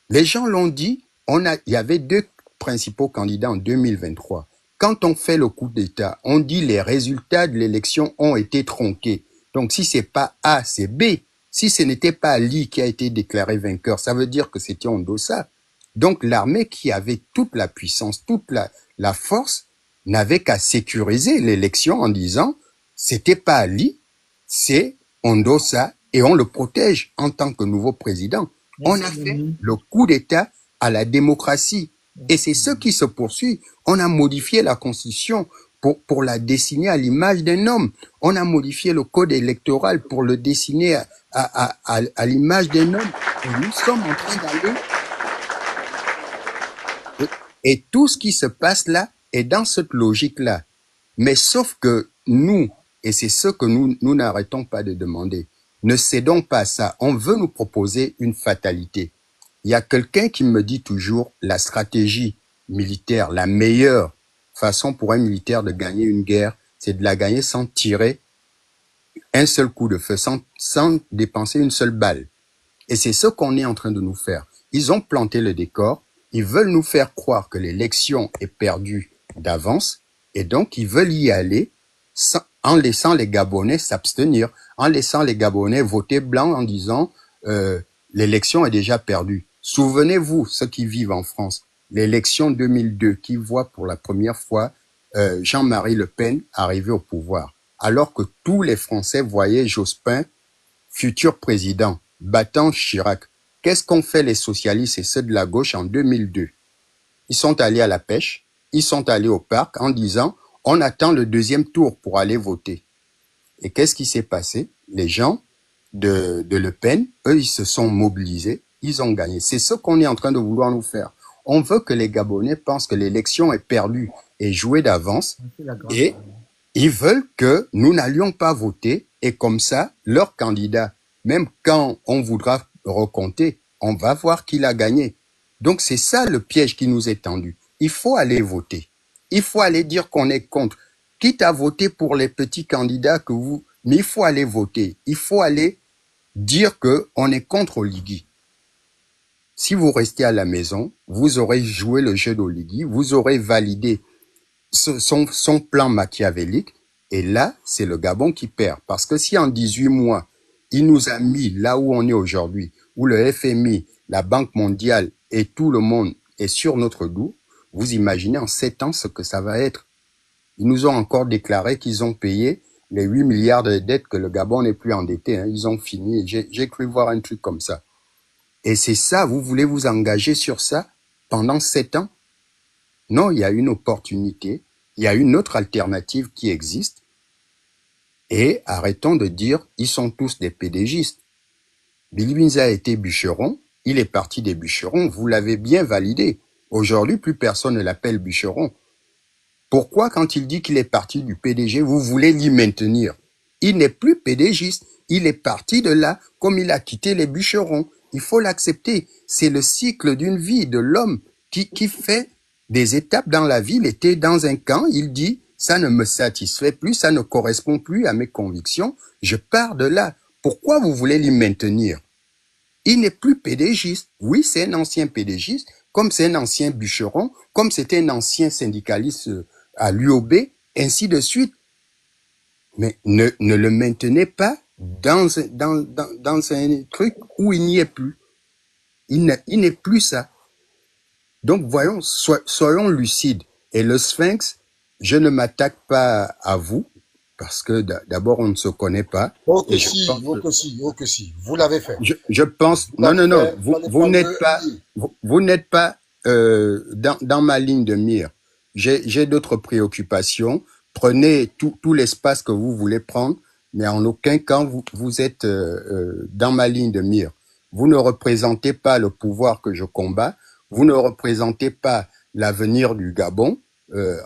Les gens l'ont dit, il y avait deux principaux candidats en 2023. Quand on fait le coup d'État, on dit les résultats de l'élection ont été tronqués. Donc si c'est pas A, c'est B. Si ce n'était pas Ali qui a été déclaré vainqueur, ça veut dire que c'était Ondossa. Donc l'armée qui avait toute la puissance, toute la force, n'avait qu'à sécuriser l'élection en disant c'était pas Ali, c'est Ondossa et on le protège en tant que nouveau président. On a fait le coup d'État à la démocratie. Et c'est ce qui se poursuit. On a modifié la Constitution pour la dessiner à l'image d'un homme. On a modifié le code électoral pour le dessiner à l'image d'un homme. Et nous sommes en train d'aller. Et tout ce qui se passe là est dans cette logique-là. Mais sauf que nous, et c'est ce que nous n'arrêtons pas de demander, ne cédons pas à ça. On veut nous proposer une fatalité. Il y a quelqu'un qui me dit toujours la stratégie militaire, la meilleure façon pour un militaire de gagner une guerre, c'est de la gagner sans tirer un seul coup de feu, sans dépenser une seule balle. Et c'est ce qu'on est en train de nous faire. Ils ont planté le décor, ils veulent nous faire croire que l'élection est perdue d'avance, et donc ils veulent y aller en laissant les Gabonais s'abstenir, en laissant les Gabonais voter blanc en disant l'élection est déjà perdue. Souvenez-vous, ceux qui vivent en France, l'élection 2002 qui voit pour la première fois Jean-Marie Le Pen arriver au pouvoir, alors que tous les Français voyaient Jospin, futur président, battant Chirac. Qu'est-ce qu'ont fait les socialistes et ceux de la gauche en 2002? Ils sont allés à la pêche, ils sont allés au parc en disant on attend le deuxième tour pour aller voter. Et qu'est-ce qui s'est passé? Les gens de Le Pen, eux, ils se sont mobilisés, ils ont gagné. C'est ce qu'on est en train de vouloir nous faire. On veut que les Gabonais pensent que l'élection est perdue et jouée d'avance, et ils veulent que nous n'allions pas voter, et comme ça, leur candidat, même quand on voudra recompter, on va voir qui l'a gagné. Donc c'est ça le piège qui nous est tendu. Il faut aller voter. Il faut aller dire qu'on est contre. Quitte à voter pour les petits candidats mais il faut aller voter. Il faut aller dire qu'on est contre Oligui. Si vous restez à la maison, vous aurez joué le jeu d'Oligui, vous aurez validé son plan machiavélique, et là, c'est le Gabon qui perd. Parce que si en 18 mois, il nous a mis là où on est aujourd'hui, où le FMI, la Banque mondiale et tout le monde est sur notre dos, vous imaginez en 7 ans ce que ça va être. Ils nous ont encore déclaré qu'ils ont payé les 8 milliards de dettes, que le Gabon n'est plus endetté. Hein. Ils ont fini. J'ai cru voir un truc comme ça. Et c'est ça, vous voulez vous engager sur ça pendant 7 ans? Non, il y a une opportunité. Il y a une autre alternative qui existe. Et arrêtons de dire, ils sont tous des pédégistes. Billy Binza a été bûcheron. Il est parti des bûcherons. Vous l'avez bien validé. Aujourd'hui, plus personne ne l'appelle bûcheron. Pourquoi, quand il dit qu'il est parti du PDG, vous voulez l'y maintenir? Il n'est plus pédégiste. Il est parti de là, comme il a quitté les bûcherons. Il faut l'accepter. C'est le cycle d'une vie de l'homme qui fait des étapes dans la vie. Il était dans un camp, il dit, ça ne me satisfait plus, ça ne correspond plus à mes convictions, je pars de là. Pourquoi vous voulez l'y maintenir? Il n'est plus pédégiste. Oui, c'est un ancien pédégiste, comme c'est un ancien bûcheron, comme c'était un ancien syndicaliste à l'UOB, ainsi de suite. Mais ne le maintenez pas dans un truc où il n'y est plus. Il n'est plus ça. Donc voyons, soyons lucides. Et le Sphinx, je ne m'attaque pas à vous, parce que d'abord on ne se connaît pas. Ok si, vous l'avez fait. Je pense, non, vous n'êtes pas dans ma ligne de mire. J'ai d'autres préoccupations. Prenez tout l'espace que vous voulez prendre, mais en aucun cas vous êtes dans ma ligne de mire. Vous ne représentez pas le pouvoir que je combats. Vous ne représentez pas l'avenir du Gabon.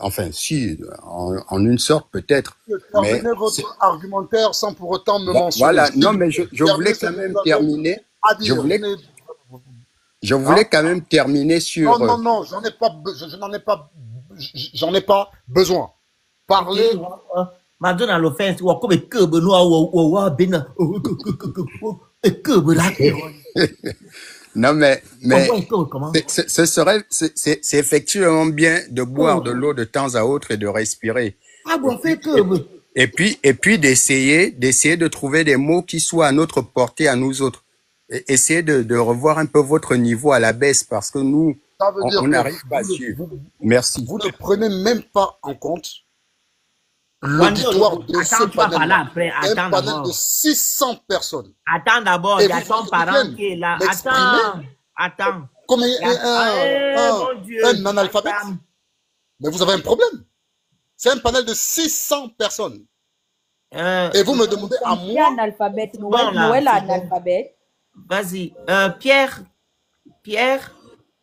Enfin, si, en une sorte peut-être. Mais votre argumentaire sans pour autant me mentionner. Voilà, non, mais je voulais quand même terminer. Je voulais quand même terminer sur. Non, j'en ai pas besoin. Parlez. Madonna l'offense, ou comme que Benoît ou Bena. Non, mais ce serait, c'est effectivement bien de boire de l'eau de temps à autre et de respirer. Ah bon, et puis d'essayer de trouver des mots qui soient à notre portée, à nous autres. Essayez de revoir un peu votre niveau à la baisse, parce que nous, on n'arrive pas à suivre. Merci. Vous ne prenez même pas en compte l'auditoire de ce panel. Un panel de 600 personnes. Attends d'abord, il y a ton parent qui est là. Attends. Comme un analphabète. Mais vous avez un problème. C'est un panel de 600 personnes. Et vous me demandez à moi. Analphabète, Noël analphabète. Vas-y. Pierre.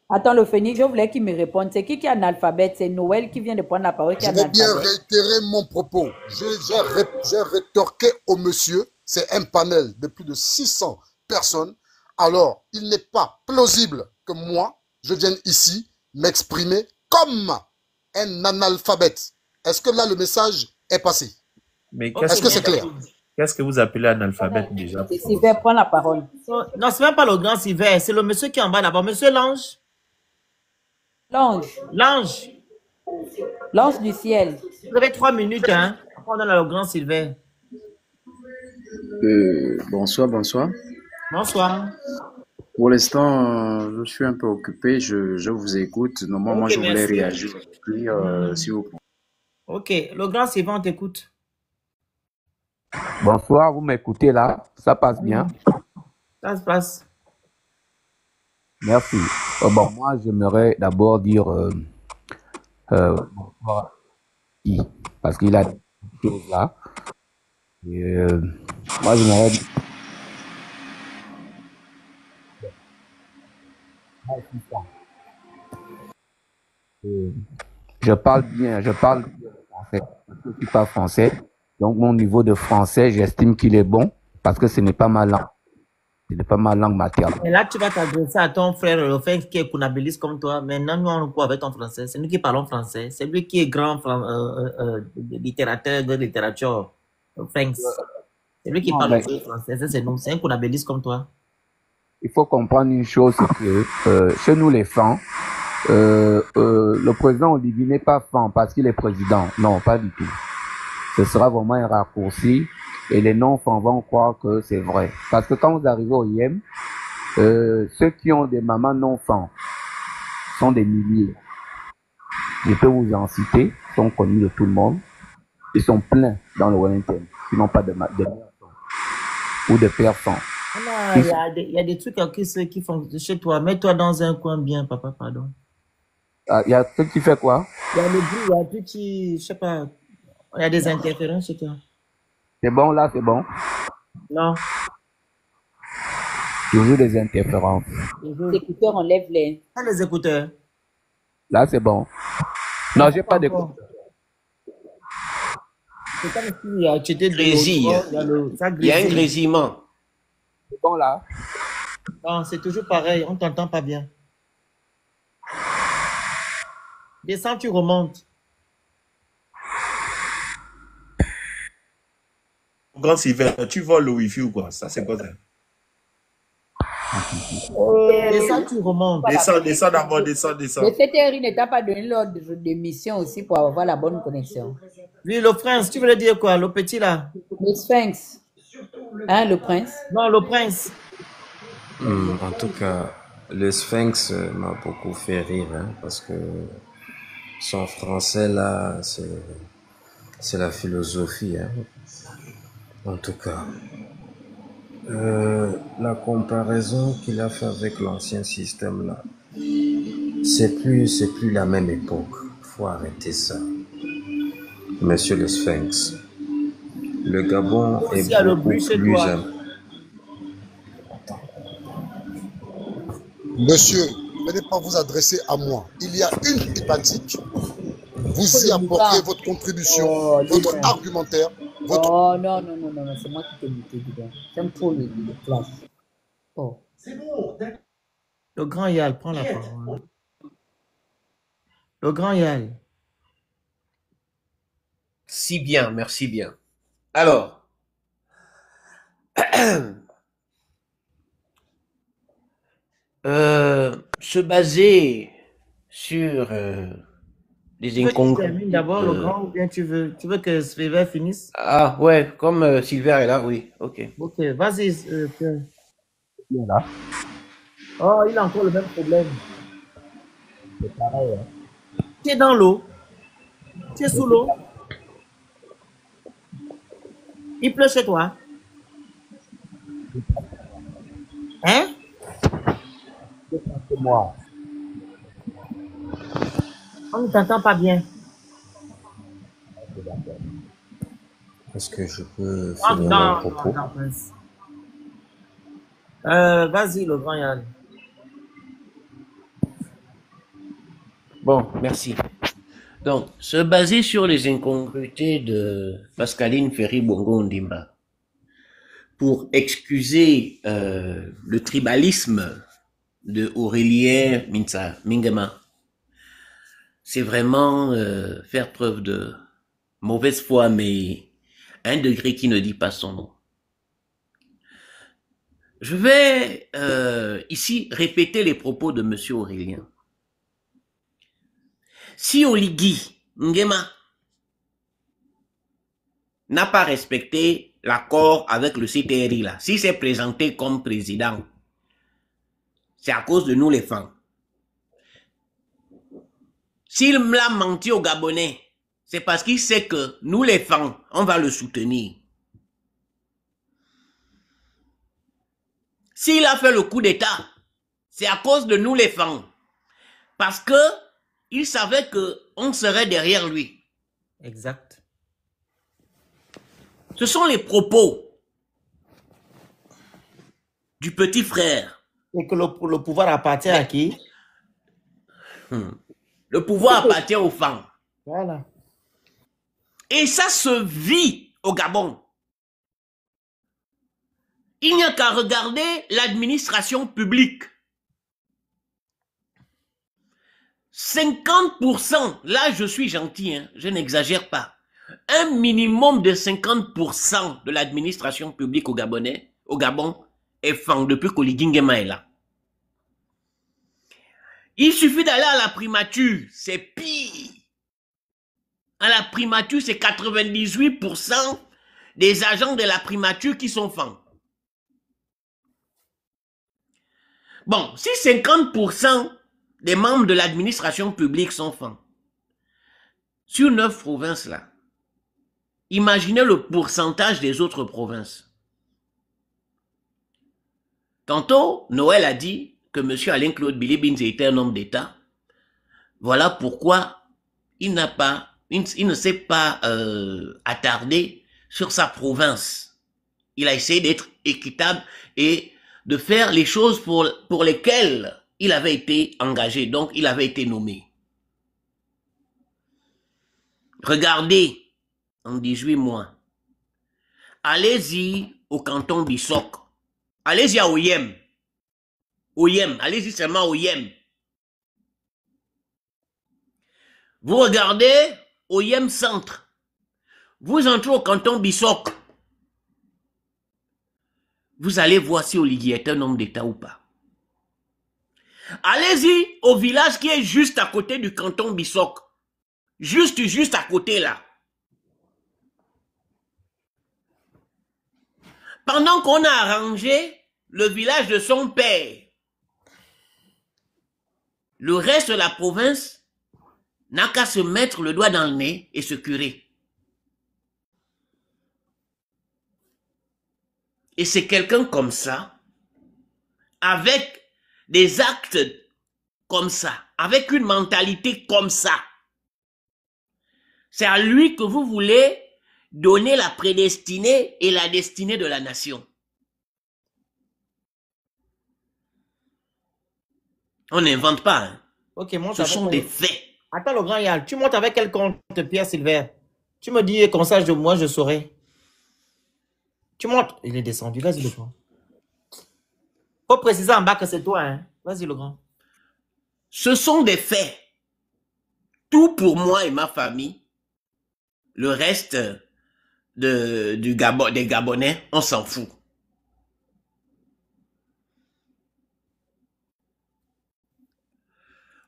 Attends, le Phénix, je voulais qu'il me réponde. C'est qui est analphabète? C'est Noël qui vient de prendre la parole. Je vais bien réitérer mon propos. J'ai rétorqué au monsieur. C'est un panel de plus de 600 personnes. Alors, il n'est pas plausible que moi, je vienne ici m'exprimer comme un analphabète. Est-ce que là, le message est passé? Est-ce que c'est clair? Qu'est-ce que vous appelez analphabète déjà? Et Sylvain, prends la parole. Non, c'est même pas le grand Sylvain, c'est le monsieur qui est en bas là-bas. Monsieur l'ange. L'ange. L'ange. L'ange du ciel. Vous avez 3 minutes, hein. On donne le grand Sylvain. Bonsoir, bonsoir. Bonsoir. Pour l'instant, je suis un peu occupé, je vous écoute. Normalement, Ok, je voulais merci. réagir. Puis, s'il vous plaît. Ok, le grand Sylvain, on t'écoute. Bonsoir, vous m'écoutez là? Ça passe bien? Ça se passe. Merci. Bon, moi, j'aimerais d'abord dire bonsoir à Guy, parce qu'il a des choses là. Et, moi, j'aimerais dire je parle bien français. Je ne suis pas français. Donc, mon niveau de français, j'estime qu'il est bon parce que ce n'est pas ma langue. Ce n'est pas ma langue maternelle. Et là, tu vas t'adresser à ton frère, le frère qui est kunabiliste comme toi. Maintenant, nous, on quoi avec ton français? C'est nous qui parlons français. C'est lui qui est grand littérateur de littérature. Franks. C'est lui qui Non, parle mais le français. Ça, c'est nous. C'est un kunabiliste comme toi. il faut comprendre une chose, c'est que chez nous, les femmes, le président Olivier n'est pas fan parce qu'il est président. Non, pas du tout. Ce sera vraiment un raccourci et les non-fans vont croire que c'est vrai. Parce que quand vous arrivez au IEM, ceux qui ont des mamans non-fans sont des milliers. Je peux vous en citer, ils sont connus de tout le monde. Ils sont pleins dans le Wellington. Ils n'ont pas de mère ou de père fan. Il y a des trucs qui font chez toi. Mets-toi dans un coin bien, papa, pardon. Il y a ceux qui fait quoi? Il y a le bruit, il y a tout qui, je sais pas, il y a des interférences chez toi. C'est bon là, c'est bon? Non. Toujours des interférences. Les écouteurs, enlève-les. Ah, les écouteurs. Là, c'est bon. Non, j'ai pas d'écouteurs. C'est comme si tu étais Grésille. Il y a un grésillement. C'est bon là? Non, c'est toujours pareil, on t'entend pas bien. Descends, tu remontes. Grand Sylvain, tu voles le wifi ou quoi? Ça, c'est quoi ça? Descends, tu remontes. Descends d'abord, descends. Le CTRI ne t'a pas donné l'ordre de mission aussi pour avoir la bonne connexion. Oui, le prince, tu voulais dire quoi? Le petit là? Le sphinx. Hein, le prince? Non, le prince. En tout cas, le sphinx m'a beaucoup fait rire, hein, parce que son français là, c'est la philosophie, hein. En tout cas, la comparaison qu'il a fait avec l'ancien système là, c'est plus la même époque. Faut arrêter ça, Monsieur le Sphinx. Le Gabon est beaucoup plus Monsieur, venez pas vous adresser à moi. Il y a une thématique. Vous y apportez votre contribution, votre argumentaire. Oh non, c'est moi qui t'ai muté, dis donc. J'aime trop le clash. Oh. Le grand Yal, prends la parole. Le grand Yal. Si bien, merci bien. Alors, se baser sur les incongruités. D'abord le grand ou bien tu veux que Sylvain finisse? Ah ouais, comme Sylvain est là, oui, ok. Ok, vas-y, Pierre. Il est là. Oh, il a encore le même problème. C'est pareil. Hein. Tu es dans l'eau. Tu es sous l'eau. Il pleut chez toi. Hein? C'est moi. On ne t'entend pas bien. Est-ce que je peux finir mon propos? Vas-y, le grand Yann. Bon, merci. Donc, se baser sur les incongruités de Pascaline Ferry-Bongo Ondimba pour excuser le tribalisme de Aurélien Mingema, c'est vraiment faire preuve de mauvaise foi, mais un degré qui ne dit pas son nom. Je vais ici répéter les propos de M. Aurélien. Si Oligui Nguema n'a pas respecté l'accord avec le CTRI là, s'il s'est présenté comme président, c'est à cause de nous les femmes. S'il l'a menti aux Gabonais, c'est parce qu'il sait que nous les femmes, on va le soutenir. S'il a fait le coup d'État, c'est à cause de nous les femmes. Parce que il savait qu'on serait derrière lui. Exact. Ce sont les propos du petit frère. Et que le pouvoir appartient à qui? Le pouvoir appartient aux femmes. Voilà. Et ça se vit au Gabon. Il n'y a qu'à regarder l'administration publique. 50%, là je suis gentil, hein, je n'exagère pas. Un minimum de 50% de l'administration publique au Gabon est femme depuis qu'Oligui Nguema est là. Il suffit d'aller à la primature, c'est pire. À la primature, c'est 98% des agents de la primature qui sont femmes. Bon, si 50% des membres de l'administration publique sont femmes, sur 9 provinces là, imaginez le pourcentage des autres provinces. Tantôt, Noël a dit que M. Alain-Claude Bilibinze était un homme d'État. Voilà pourquoi il ne s'est pas attardé sur sa province. Il a essayé d'être équitable et de faire les choses pour lesquelles il avait été engagé, donc il avait été nommé. Regardez, en 18 mois, allez-y au canton Bissok, allez-y à Oyem, allez-y seulement à Oyem. Vous regardez Oyem Centre, vous entrez au canton Bissok, vous allez voir si Oligui est un homme d'État ou pas. Allez-y au village qui est juste à côté du canton Bissok. Juste à côté là. Pendant qu'on a arrangé le village de son père, le reste de la province n'a qu'à se mettre le doigt dans le nez et se curer. Et c'est quelqu'un comme ça, avec des actes comme ça, avec une mentalité comme ça. C'est à lui que vous voulez donner la prédestinée et la destinée de la nation. On n'invente pas. Hein. Ok, ce sont des faits. Attends, le grand Yal, tu montes avec quel compte, Pierre Silver? Tu me dis qu'on sache de moi, je saurai. Tu montes. Il est descendu. Vas-y, le grand. Faut préciser en bas que c'est toi. Hein. Vas-y, le grand. Ce sont des faits. Tout pour moi et ma famille. Le reste des Gabonais, on s'en fout.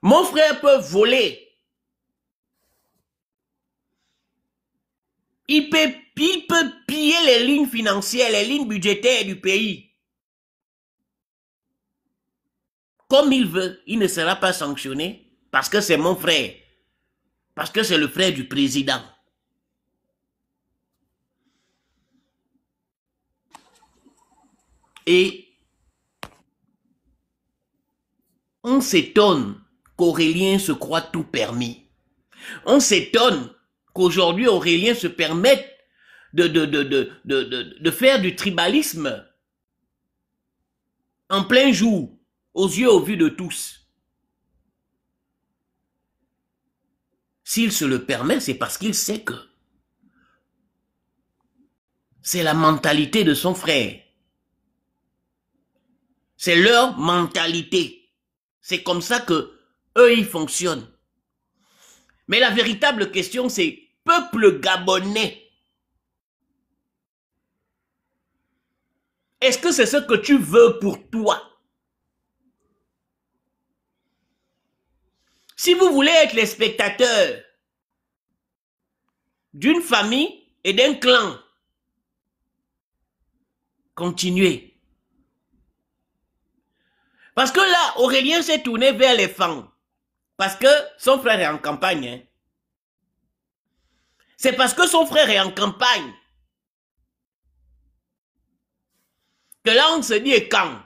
Mon frère peut voler. Il peut piller les lignes financières, les lignes budgétaires du pays. Comme il veut, il ne sera pas sanctionné parce que c'est mon frère. Parce que c'est le frère du président. Et on s'étonne qu'Aurélien se croit tout permis. On s'étonne qu'aujourd'hui Aurélien se permette de faire du tribalisme en plein jour, aux yeux, au vu de tous. S'il se le permet, c'est parce qu'il sait que c'est la mentalité de son frère. C'est leur mentalité. C'est comme ça que eux, ils fonctionnent. Mais la véritable question, c'est peuple gabonais. Est-ce que c'est ce que tu veux pour toi? Si vous voulez être les spectateurs d'une famille et d'un clan, continuez. Parce que là, Aurélien s'est tourné vers les femmes. Parce que son frère est en campagne. Hein. C'est parce que son frère est en campagne que là, on se dit et quand?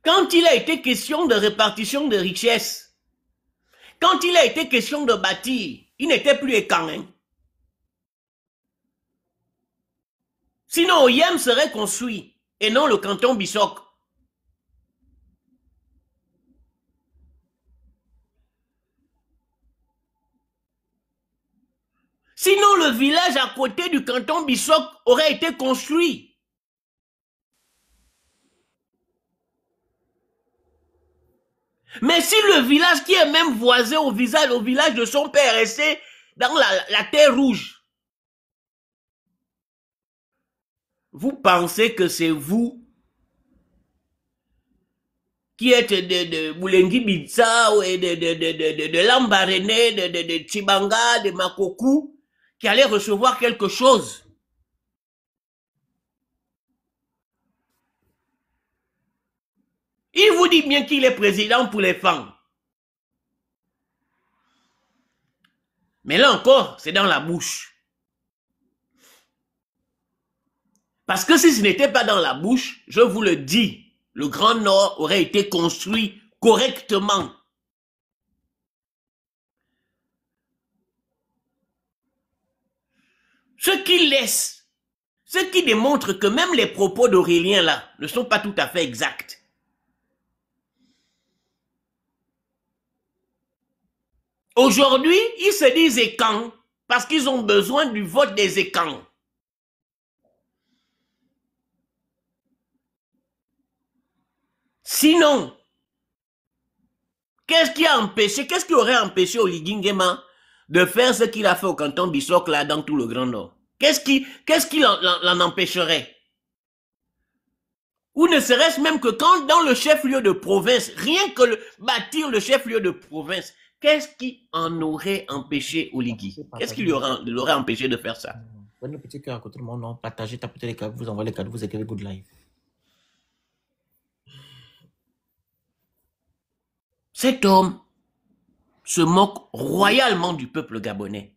Quand il a été question de répartition de richesses, quand il a été question de bâtir, il n'était plus écan. Hein. Sinon, Oyem serait construit et non le canton Bissok. Sinon, le village à côté du canton Bissok aurait été construit. Mais si le village qui est même voisin au village de son père est resté dans la terre rouge, vous pensez que c'est vous qui êtes de Boulengi Bitsa ou de Lambarene, de Chibanga, de Makoku, qui allez recevoir quelque chose? Il vous dit bien qu'il est président pour les femmes. Mais là encore, c'est dans la bouche. Parce que si ce n'était pas dans la bouche, je vous le dis, le Grand Nord aurait été construit correctement. Ce qui laisse, ce qui démontre que même les propos d'Aurélien là ne sont pas tout à fait exacts. Aujourd'hui, ils se disent écans parce qu'ils ont besoin du vote des écans. Sinon, qu'est-ce qui aurait empêché Oligui Nguema de faire ce qu'il a fait au canton Bissok là dans tout le Grand Nord? Qu'est-ce qui l'en empêcherait? Ou ne serait-ce même que quand dans le chef-lieu de province, rien que bâtir le chef-lieu de province, qu'est-ce qui en aurait empêché Oligui? Qu'est-ce qui l'aurait empêché de faire ça? Prenez le petit cœur à côté de mon nom, partagez, tapez les cadeaux, vous envoyez les cadeaux, vous écrivez good life. Cet homme se moque royalement du peuple gabonais.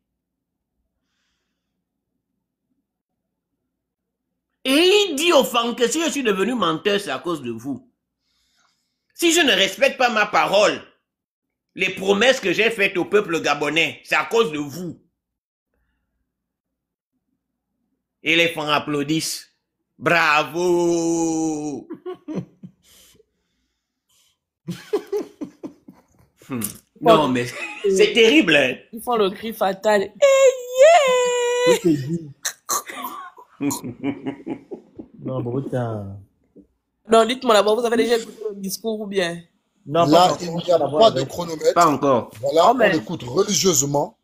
Et il dit aux femmes que si je suis devenu menteur, c'est à cause de vous. Si je ne respecte pas ma parole, les promesses que j'ai faites au peuple gabonais, c'est à cause de vous. Et les femmes applaudissent. Bravo! Non, mais c'est terrible. Hein? Ils font le cri fatal. Hey, yeah! Non, Brutin. Non, dites-moi d'abord, vous avez déjà écouté le discours ou bien? Non, là, il n'y a pas de chronomètre. Pas encore. Voilà, on écoute religieusement.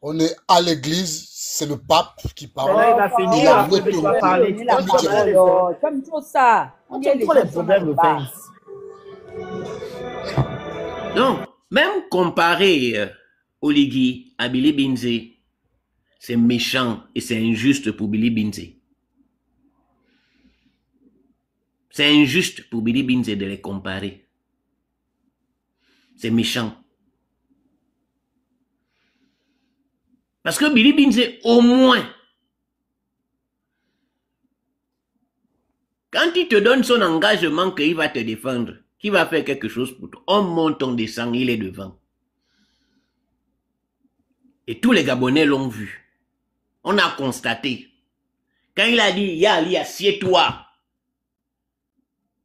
On est à l'église, c'est le pape qui parle. Là, il va finir. Il va parler. Comme tout ça. On tient trop les problèmes, le Vince. Non, même comparé Oligui à Billy Binze, c'est méchant et c'est injuste pour Billy Binze. C'est injuste pour Billy Binze de les comparer. C'est méchant. Parce que Billy Binze, au moins, quand il te donne son engagement qu'il va te défendre, qu'il va faire quelque chose pour toi, on monte, on descend, il est devant. Et tous les Gabonais l'ont vu. On a constaté. Quand il a dit, Yali, assieds-toi.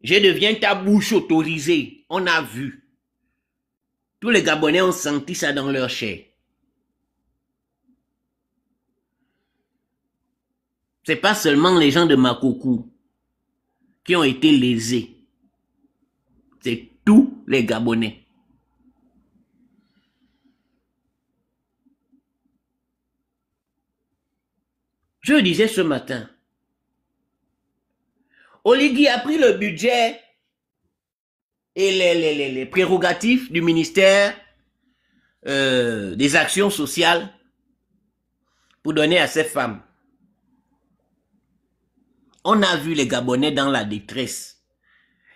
Je deviens ta bouche autorisée. On a vu. Tous les Gabonais ont senti ça dans leur chair. C'est pas seulement les gens de Makoku qui ont été lésés. C'est tous les Gabonais. Je disais ce matin, Oligui a pris le budget et les prérogatives du ministère des actions sociales pour donner à ces femmes. On a vu les Gabonais dans la détresse.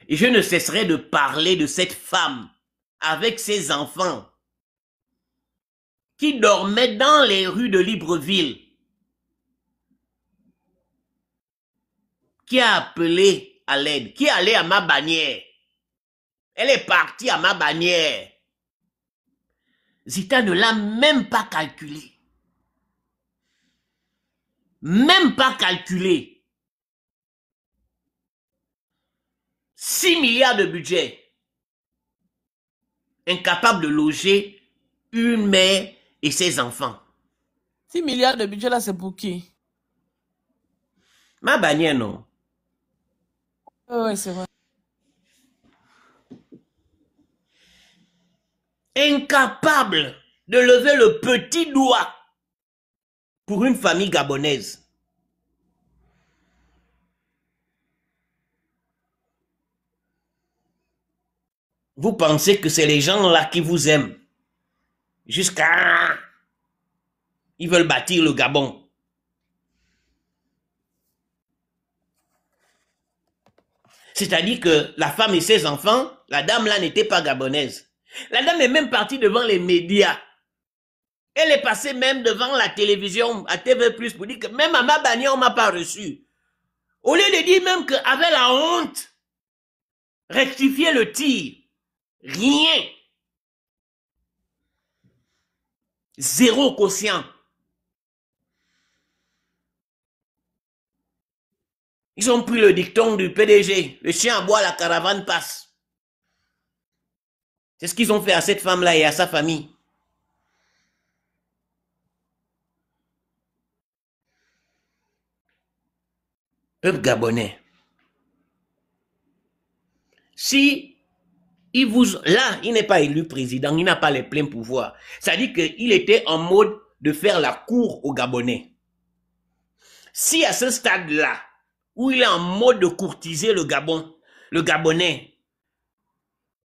Et je ne cesserai de parler de cette femme avec ses enfants qui dormaient dans les rues de Libreville, qui a appelé à l'aide, qui est allée à ma bannière. Elle est partie à ma bannière. Zita ne l'a même pas calculé. Même pas calculé. 6 milliards de budget. Incapable de loger une mère et ses enfants. 6 milliards de budget là, c'est pour qui? Ma bannière, non. Oui, c'est vrai. Incapable de lever le petit doigt pour une famille gabonaise. Vous pensez que c'est les gens-là qui vous aiment jusqu'à... Ils veulent bâtir le Gabon. C'est-à-dire que la femme et ses enfants, la dame là n'était pas gabonaise. La dame est même partie devant les médias. Elle est passée même devant la télévision, à TV+, pour dire que même à ma bannière, on ne m'a pas reçu. Au lieu de dire même qu'avec la honte, rectifier le tir. Rien. Zéro quotient. Ils ont pris le dicton du PDG. Le chien aboie, la caravane passe. C'est ce qu'ils ont fait à cette femme-là et à sa famille. Peuple gabonais. Si là, il n'est pas élu président, il n'a pas les pleins pouvoirs. Ça dit qu'il était en mode de faire la cour aux Gabonais. Si à ce stade-là, où il est en mode de courtiser le Gabon, le Gabonais,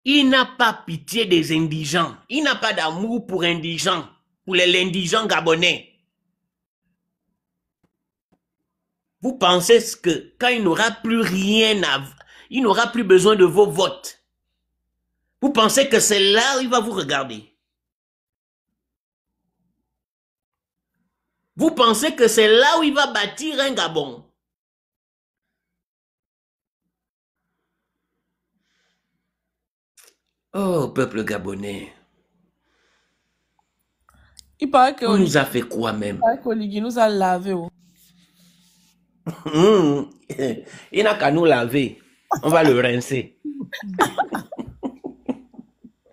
il n'a pas pitié des indigents. Il n'a pas d'amour pour indigents, pour l'indigent gabonais. Vous pensez que quand il n'aura plus rien il n'aura plus besoin de vos votes. Vous pensez que c'est là où il va vous regarder? Vous pensez que c'est là où il va bâtir un Gabon? Oh, peuple gabonais. Il paraît que On nous a fait quoi même? Il paraît qu'Oligui nous a lavé. Oh. Il n'a qu'à nous laver. On va le rincer.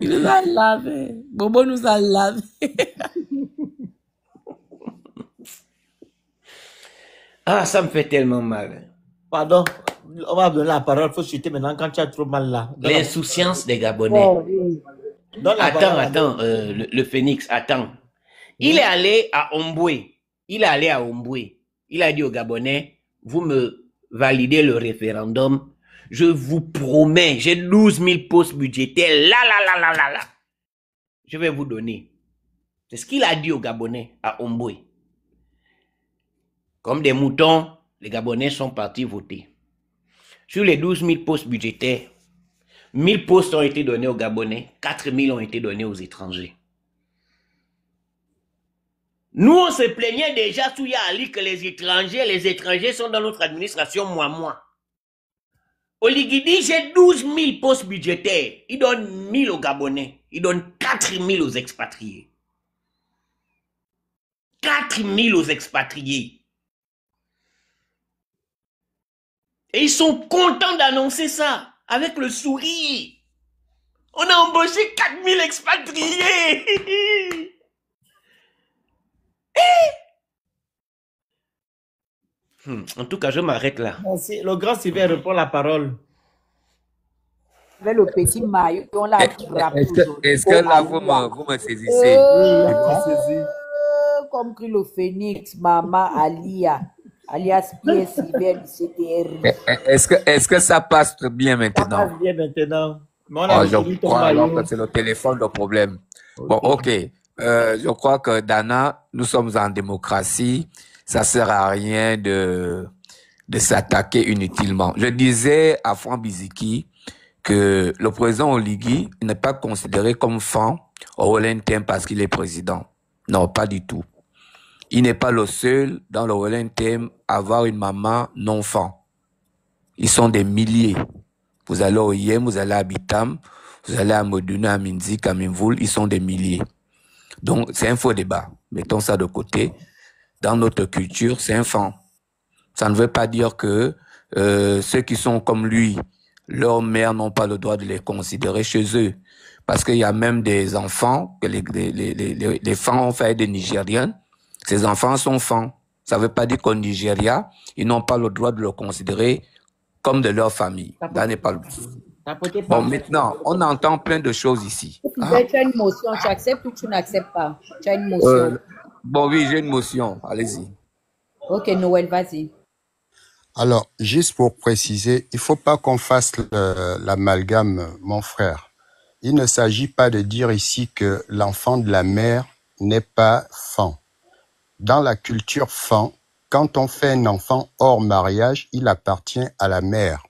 Il nous a lavé. Bobo nous a lavé. Ah, ça me fait tellement mal. Pardon, on va donner la parole. Il faut chuter maintenant quand tu as trop mal là. L'insouciance des Gabonais. Attends, le Phénix, attends. Il est allé à Omboué. Il a dit aux Gabonais, vous me validez le référendum. Je vous promets, j'ai 12 000 postes budgétaires. Là. Je vais vous donner. C'est ce qu'il a dit aux Gabonais à Omboué. Comme des moutons, les Gabonais sont partis voter. Sur les 12 000 postes budgétaires, 1000 postes ont été donnés aux Gabonais, 4 000 ont été donnés aux étrangers. Nous, on se plaignait déjà sous Yali que les étrangers sont dans notre administration, moi. Oligui dit, j'ai 12 000 postes budgétaires. Il donne 1000 aux Gabonais. Il donne 4 000 aux expatriés. 4 000 aux expatriés. Et ils sont contents d'annoncer ça, avec le sourire. On a embauché 4 000 expatriés. En tout cas, je m'arrête là. Merci. Le grand Sylvain reprend la parole. Avec le petit maillot, on l'a attrapé. Est-ce que là, vous me saisissez? comme que le phénix, Maman Alia, alias Pierre Sylvain du CTR. Est-ce que ça passe bien Ça maintenant? passe bien maintenant. Mais on Oh, a je reconnu ton crois alors maillot. que c'est le téléphone le problème. Bon, ok. Je crois que Dana, nous sommes en démocratie. Ça sert à rien de s'attaquer inutilement. Je disais à Franck Biziki que le président Oligui n'est pas considéré comme fan au Wellington parce qu'il est président. Non, pas du tout. Il n'est pas le seul dans le Wellington à avoir une maman non fan. Ils sont des milliers. Vous allez au Yem, vous allez à Bitam, vous allez à Moduna, à Minzik, à Minvoul, ils sont des milliers. Donc, c'est un faux débat. Mettons ça de côté. Dans notre culture, c'est un fan. Ça ne veut pas dire que ceux qui sont comme lui, leurs mères n'ont pas le droit de les considérer chez eux. Parce qu'il y a même des enfants, que les fans ont fait des Nigériens. Ces enfants sont fans. Ça ne veut pas dire qu'au Nigeria, ils n'ont pas le droit de le considérer comme de leur famille. Là n'est pas le Bon, maintenant, on entend plein de choses ici. Tu as une motion, tu acceptes ou tu n'acceptes pas? Tu as une motion. Bon, oui, j'ai une motion. Allez-y. Ok, Noël, vas-y. Alors, juste pour préciser, il faut pas qu'on fasse l'amalgame, mon frère. Il ne s'agit pas de dire ici que l'enfant de la mère n'est pas fan. Dans la culture fan, quand on fait un enfant hors mariage, il appartient à la mère.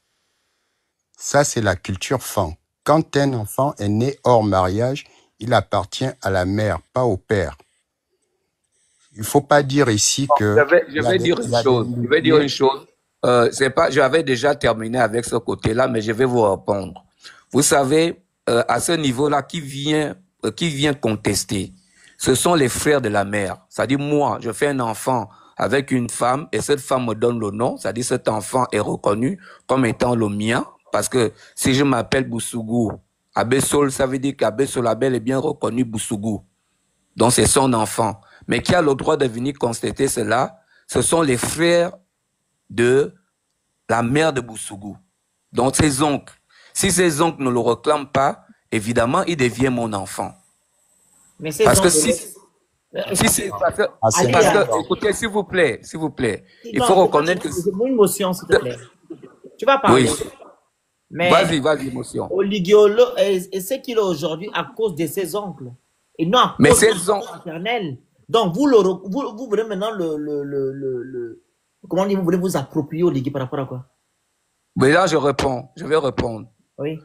Ça, c'est la culture fan. Quand un enfant est né hors mariage, il appartient à la mère, pas au père. Il faut pas dire ici que... Je vais dire une chose. C'est pas, j'avais déjà terminé avec ce côté-là, mais je vais vous répondre. Vous savez, à ce niveau-là, qui vient contester, ce sont les frères de la mère. C'est-à-dire, moi, je fais un enfant avec une femme et cette femme me donne le nom. C'est-à-dire, cet enfant est reconnu comme étant le mien. Parce que si je m'appelle Boussougou, Abessol, ça veut dire qu'Abessol Abel est bien reconnu Boussougou. Donc, c'est son enfant. Mais qui a le droit de venir constater cela? Ce sont les frères de la mère de Boussougou. Donc, ses oncles. Si ses oncles ne le réclament pas, évidemment, il devient mon enfant. Mais c'est parce que écoutez, s'il vous plaît, il faut reconnaître que... Une motion, s'il te plaît. Tu vas parler. Oui. Mais vas-y, émotion. Oligiolo, et c'est qu'il est aujourd'hui à cause de ses oncles. Et non à cause de ses oncles. Donc, vous voulez maintenant comment dire, vous voulez vous approprier Oligui par rapport à quoi? Mais là, je vais répondre. Oui.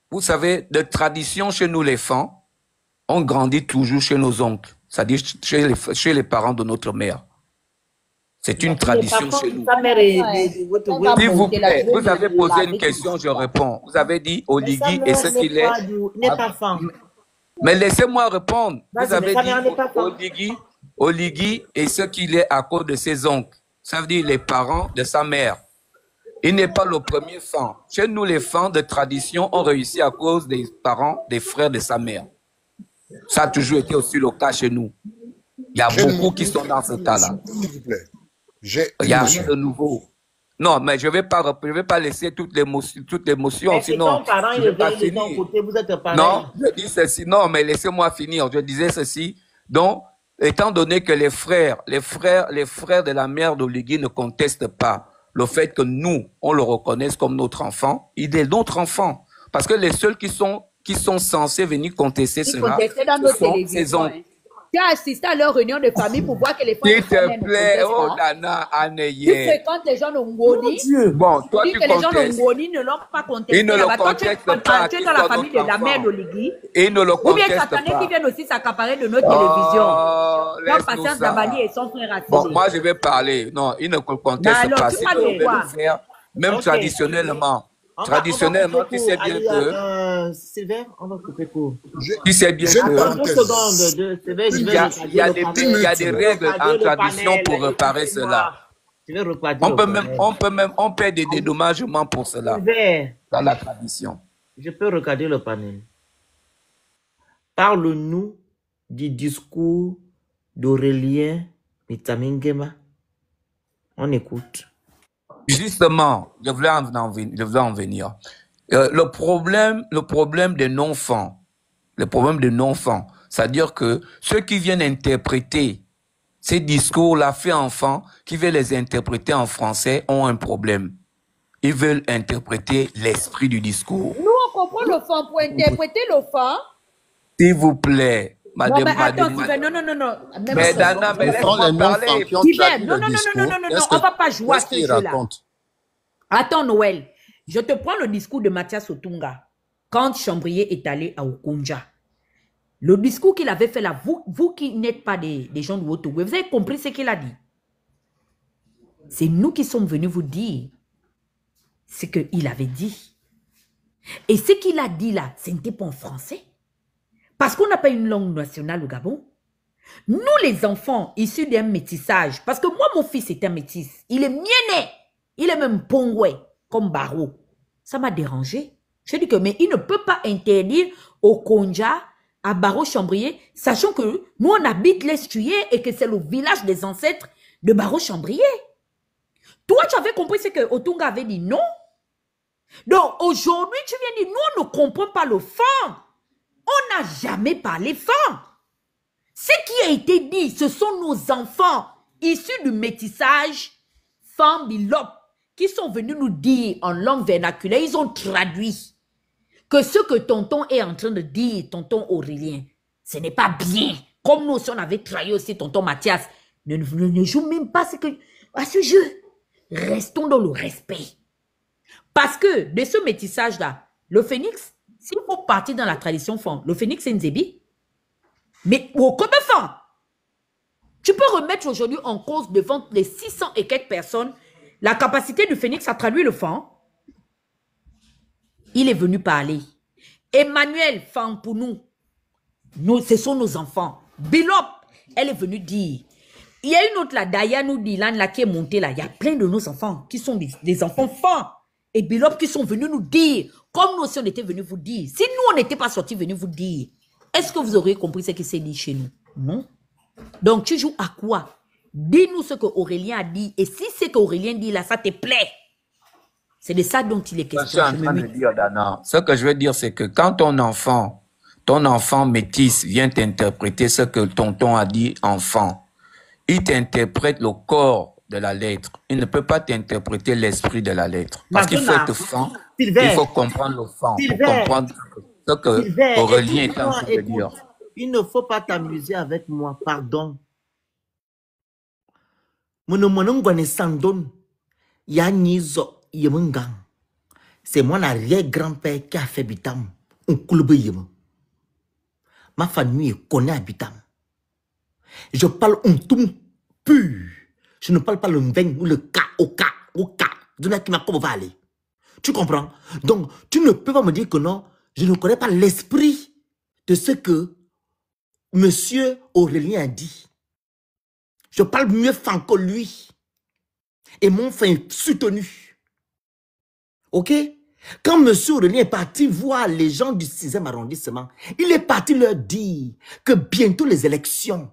Vous savez, de tradition chez nous, les fans, on grandit toujours chez nos oncles. C'est-à-dire chez les parents de notre mère. C'est une tradition chez nous. S'il vous plaît, vous avez posé une question, je réponds. Vous avez dit Oligui et ce qu'il est. Mais laissez-moi répondre. Vous avez dit Oligui et ce qu'il est à cause de ses oncles. Ça veut dire les parents de sa mère. Il n'est pas le premier fan. Chez nous, les fans de tradition ont réussi à cause des parents, des frères de sa mère. Ça a toujours été aussi le cas chez nous. Il y a beaucoup qui sont dans ce cas-là. Il n'y a rien de nouveau. Non, mais je ne vais pas laisser toutes les motions, sinon je ne vais pas finir. Non, je dis ceci. Non, mais laissez-moi finir. Je disais ceci. Donc, étant donné que les frères de la mère d'Oligui ne contestent pas le fait que nous, on le reconnaisse comme notre enfant, il est notre enfant. Parce que les seuls qui sont censés venir contester cela, ce sont ses oncles. Tu as assisté à leur réunion de famille pour voir que les femmes... S'il te plaît, oh Dana, Aneye. Tu fréquentes les gens de Ngoni. Bon, toi tu que les gens de Ngoni ne l'ont pas contesté. Ils ne le contestent pas. Tu es dans la famille de la mère d'Oligui. Ils ne le contestent pas. Ou bien Satané qui viennent aussi s'accaparer de notre télévision. Comme Patience Dabali et son frère Attilé. Bon, moi je vais parler. Non, ils ne contestent pas. Si vous le faire, même traditionnellement. Traditionnellement, tu sais bien que... Sylvain, on va couper court. Tu sais bien que... Il y a des règles en tradition pour réparer cela. On paie des dédommagements pour cela. Dans la tradition. Je peux regarder le panel. Parle-nous du discours d'Aurélien Mitamingema. On écoute. Justement, je voulais en venir. Le problème des non-fans, C'est-à-dire que ceux qui viennent interpréter ces discours-là faits enfants, qui veulent les interpréter en français, ont un problème. Ils veulent interpréter l'esprit du discours. Nous, on comprend le fond pour interpréter le fond. S'il vous plaît, Non, mais attends, madame. Steven, non. Mais Dana, mais laisse-moi parler. Steven, non, on va pas jouer à ce jeu-là. Attends, Noël, je te prends le discours de Mathias Otunga quand Chambrier est allé à Okonja. Le discours qu'il avait fait là, vous qui n'êtes pas des gens de Wotogo, vous avez compris ce qu'il a dit. C'est nous qui sommes venus vous dire ce qu'il avait dit. Et ce qu'il a dit là, ce n'était pas en français. Parce qu'on n'a pas une langue nationale au Gabon. Nous, les enfants issus d'un métissage, parce que moi, mon fils est un métis. Il est mienné. Il est même pongoué, comme Barreau. Ça m'a dérangé. Je dis que, mais il ne peut pas interdire au Konja, à Barreau-Chambrier, sachant que nous, on habite l'Estuier et que c'est le village des ancêtres de Barreau-Chambrier. Toi, tu avais compris ce que Otunga avait dit, non? Donc, aujourd'hui, tu viens dire, nous, on ne comprend pas le fond. On n'a jamais parlé fond. Ce qui a été dit, ce sont nos enfants issus du métissage, femmes bilop, qui sont venus nous dire en langue vernaculaire, ils ont traduit que ce que tonton est en train de dire, tonton Aurélien, ce n'est pas bien. Comme nous, si on avait trahi aussi tonton Mathias, ne joue même pas à ce jeu. Restons dans le respect. Parce que de ce métissage-là, le phénix, s'il faut partir dans la tradition femme, le phénix c'est Nzebi. Mais au comme femme, tu peux remettre aujourd'hui en cause devant les 600 et quelques personnes la capacité du phénix à traduire le femme. Il est venu parler. Emmanuel, femme pour nous, ce sont nos enfants. Bilop, elle est venue dire. Il y a une autre là, Daya nous dit, là qui est montée là, il y a plein de nos enfants qui sont des enfants femmes. Et Bilop qui sont venus nous dire, comme nous aussi on était venus vous dire. Si nous on n'était pas sortis venus vous dire, est-ce que vous auriez compris ce qui s'est dit chez nous? Non. Donc tu joues à quoi? Dis-nous ce que Aurélien a dit. Et si ce qu'Aurélien dit là, ça te plaît, c'est de ça dont il est question. Je suis en train de dire, Dana, ce que je veux dire, c'est que quand ton enfant métis vient t'interpréter ce que tonton a dit enfant, il t'interprète le corps de la lettre. Il ne peut pas t'interpréter l'esprit de la lettre. Parce qu'il faut être fan. Il faut comprendre le fan. Il faut comprendre ce que Aurélien est en train de dire. Il ne faut pas t'amuser avec moi, pardon. C'est mon arrière-grand-père qui a fait Bitam. Ma famille connaît Bitam. Je parle un tout pur. Je ne parle pas le vin ou le cas au cas. Tu comprends? Donc, tu ne peux pas me dire que non, je ne connais pas l'esprit de ce que Monsieur Aurélien a dit. Je parle mieux fan que lui. Et mon fin est soutenu. Ok? Quand Monsieur Aurélien est parti voir les gens du 6e arrondissement, il est parti leur dire que bientôt les élections,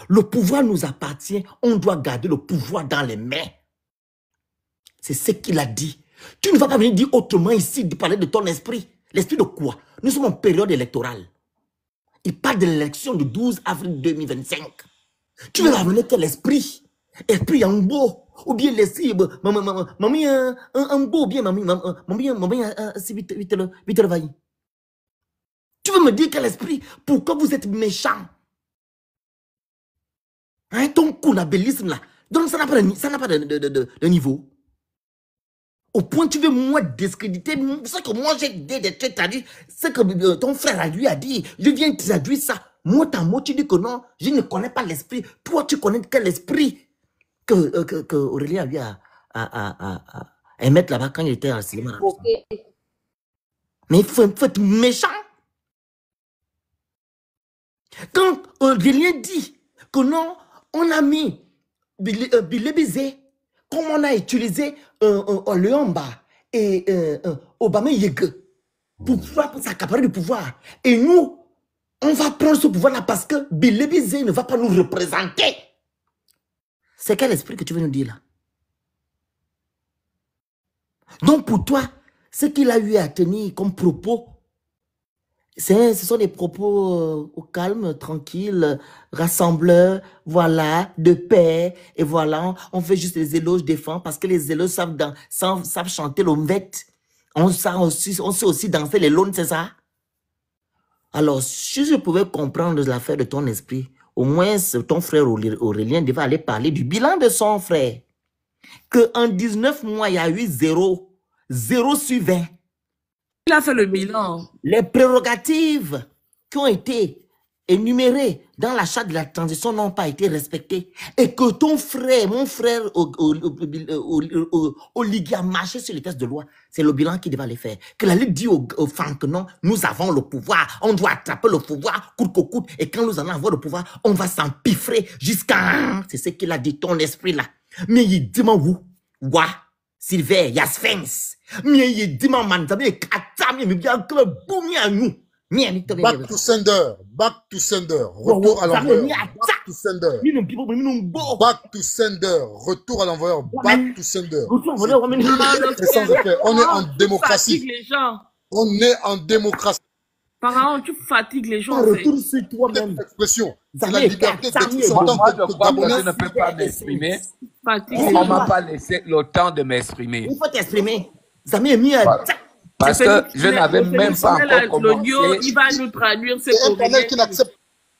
le pouvoir nous appartient, on doit garder le pouvoir dans les mains. C'est ce qu'il a dit. Tu ne vas pas venir dire autrement ici, de parler de ton esprit. L'esprit de quoi? Nous sommes en période électorale. Il parle de l'élection du 12 avril 2025. Tu veux ramener quel esprit? Esprit en beau. Ou bien laisser mamie un beau, bien mamie c'est vite le vaillant. Tu veux me dire quel esprit? Pourquoi vous êtes méchant? Hein, ton coulabellisme là. Donc ça n'a pas de niveau. Au point tu veux moi discréditer ce que moi j'ai traduit, ce que ton frère lui a dit. Je viens traduire ça. Mot à mot, tu dis que non, je ne connais pas l'esprit. Toi, tu connais quel esprit que Aurélien a eu à émettre là-bas quand il était au cinéma. Okay. Mais il faut être méchant. Quand Aurélien dit que non, on a mis Bilebizé, comme on a utilisé Léomba et Obama Yeg pour s'accaparer du pouvoir. Et nous, on va prendre ce pouvoir-là parce que Bilebizé ne va pas nous représenter. C'est quel esprit que tu veux nous dire là? Donc pour toi, ce qu'il a eu à tenir comme propos Ce sont des propos au calme, tranquille, rassembleurs, voilà, de paix, et voilà, on fait juste les éloges des femmes parce que les éloges savent chanter l'omvette. On sait aussi danser les launes, c'est ça? Alors, si je pouvais comprendre l'affaire de ton esprit, au moins ton frère Aurélien devait aller parler du bilan de son frère. Qu'en 19 mois, il y a eu 0 sur 20. Il a fait le bilan. Les prérogatives qui ont été énumérées dans la charte de la transition n'ont pas été respectées. Et que ton frère, mon frère Oligui a marché sur les textes de loi. C'est le bilan qui devait les faire. Que la Ligue dit aux femmes que non, nous avons le pouvoir. On doit attraper le pouvoir coûte que coûte. Et quand nous allons avoir le pouvoir, on va s'empiffrer jusqu'à... C'est ce qu'il a dit, ton esprit là. Mais il dit, où? Wa, Sylvain, il y a Sphinx. Mais il dit, man, ça veut dire Back to sender, back to sender, retour à l'envoyeur, back to sender, back to sender, retour à l'envoyeur, back to sender. On est en démocratie. On est en démocratie. Pharaon, tu fatigues les gens. Retourne sur toi-même. Expression, c'est la liberté d'expression. Moi, je crois que je ne peux pas m'exprimer. On ne m'a pas laissé le temps de m'exprimer. Il faut t'exprimer. Parce que je n'avais même pas encore commencé. Il va nous traduire ce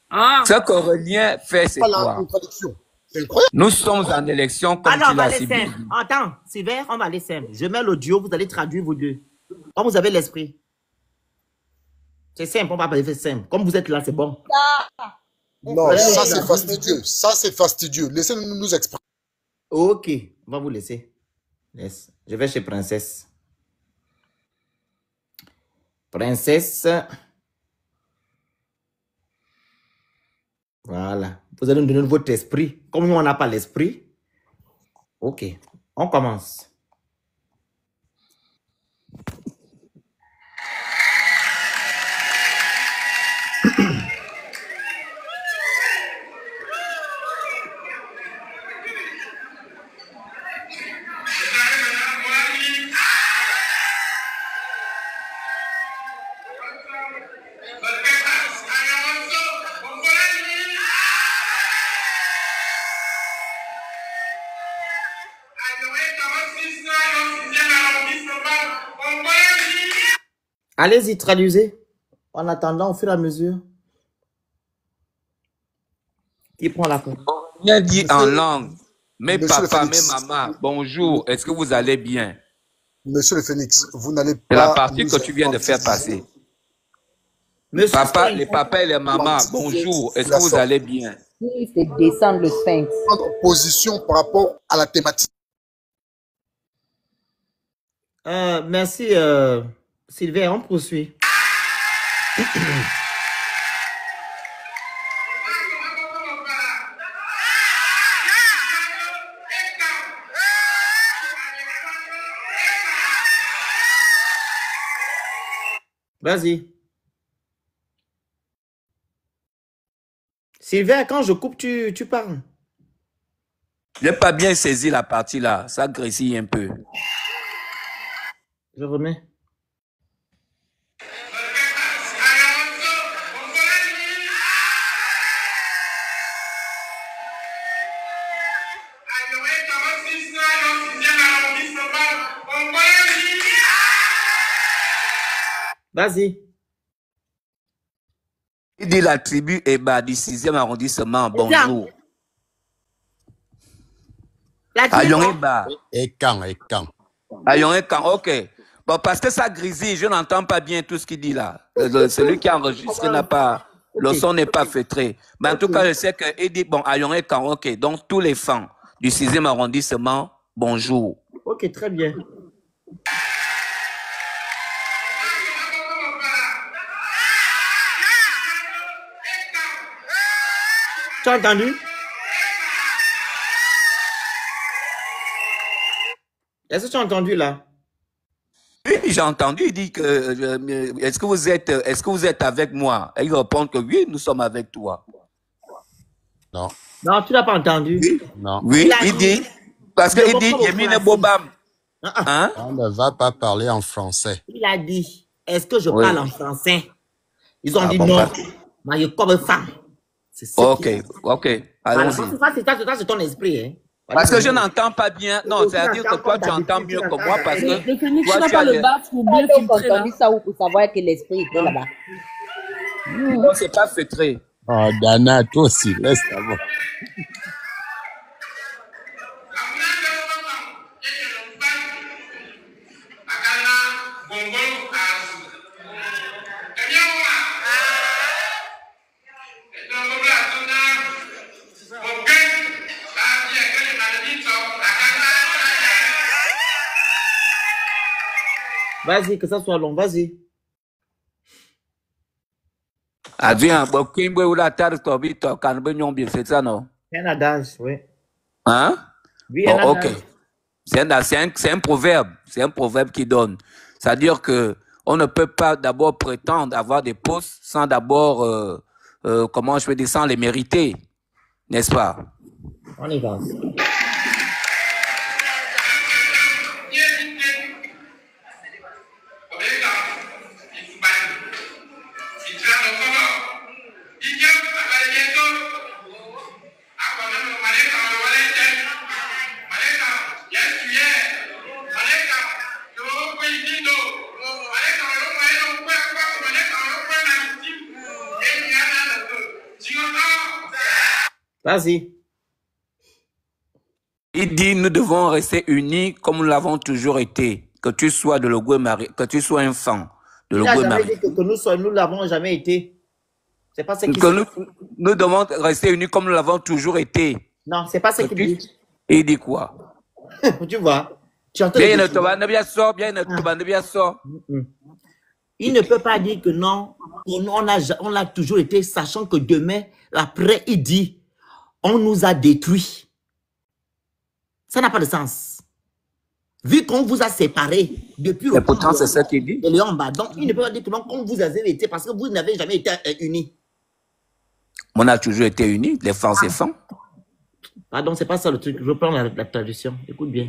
Ce qu'Aurélien fait, c'est quoi? Nous sommes en élection comme tu l'as si bien dit. Attends, Sylvain, on va aller simple. Je mets l'audio, vous allez traduire vous deux. Comme vous avez l'esprit. C'est simple, on va parler simple. Comme vous êtes là, c'est bon. Non, ça c'est fastidieux. Ça c'est fastidieux. Laissez-nous nous exprimer. Ok, on va vous laisser. Yes. Je vais chez Princesse. Princesse. Voilà. Vous allez nous donner votre esprit. Comme nous, on n'a pas l'esprit. Ok, on commence. Allez-y, traduisez. En attendant, au fur et à mesure. Qui prend la parole? Bien dit en langue. Mes papas, mes mamans, bonjour. Est-ce que vous allez bien? Monsieur le Phénix, vous n'allez pas... C'est la partie que tu viens de faire passer. Papa, les papas et les mamans, bonjour. Est-ce que vous allez bien? C'est descendre le sphinx. Prendre position par rapport à la thématique. Merci, Sylvain. On poursuit. Vas-y. Sylvain, quand je coupe, tu parles. Je n'ai pas bien saisi la partie là. Ça grésille un peu. Je remets. Vas-y. Il dit la tribu Eba du 6e arrondissement. Bonjour. Ayon Eba. Ekan. Ayon Ekan, ok. Bon, parce que ça grésille, je n'entends pas bien tout ce qu'il dit là. Celui qui a enregistré n'a pas... Le son n'est pas feutré. Mais en tout cas, je sais qu'il dit, bon, Ayon Ekan, ok. Donc, tous les fans du 6e arrondissement, bonjour. Ok, très bien. Tu as entendu? Est-ce que tu as entendu là? Oui, j'ai entendu, il dit que est-ce que vous êtes avec moi? Et il répond que oui, nous sommes avec toi. Non. Non, tu n'as pas entendu. Oui, Non. oui, il dit, parce qu'il dit, Yemine Bobam. Hein? On ne va pas parler en français. Il a dit, est-ce que je parle en français? Ils ont Ah dit bon, non, pas- marié comme femme. C'est ça Ok, qui... ok, Voilà, allons-y. ça, c'est ton esprit. Hein. Parce que je Voilà. n'entends pas bien. Non, c'est-à-dire que toi, tu entends mieux que moi parce que Le Phoenix, tu toi, n'as tu pas as le les... baf pour Pas bien donc filtrer là. entendu ça ou pour savoir que l'esprit était là-bas. Non, c'est pas feutré. Oh, Dana, toi aussi, laisse savoir. Vas-y, que ça soit long, vas-y. Advient, bon, Kimbe ou la terre, Tobito, Canbignon, bien, c'est ça, non? Un adage, oui. Hein? Oui, Bon, un ok. adage. C'est un proverbe. C'est un proverbe qui donne. C'est-à-dire que on ne peut pas d'abord prétendre avoir des postes sans d'abord, comment je peux dire, sans les mériter. N'est-ce pas? On y va. Vas-y. Il dit, nous devons rester unis comme nous l'avons toujours été. Que tu sois de Logoué Marie, que tu sois un fan de Il n'a Logoué jamais Marie. dit que nous l'avons jamais été. C'est pas ce qu'il Que dit. nous devons rester unis comme nous l'avons toujours été. Non, c'est pas ce Que qu'il tu- dit. Et il dit quoi? Tu vois. Tu entends Bien, le ne te va, ne bien sort, bien, ne te va, ne bien sort. Il ne peut pas dire que non, on a toujours été, sachant que demain, après, il dit, on nous a détruits. Ça n'a pas de sens. Vu qu'on vous a séparés depuis Et pourtant, c'est ça qu'il dit. et le en bas. Donc, il ne peut pas dire que non, qu'on vous a été parce que vous n'avez jamais été unis. On a toujours été unis, les femmes, c'est femmes. Pardon, c'est pas ça le truc. Je reprends la traduction. Écoute bien.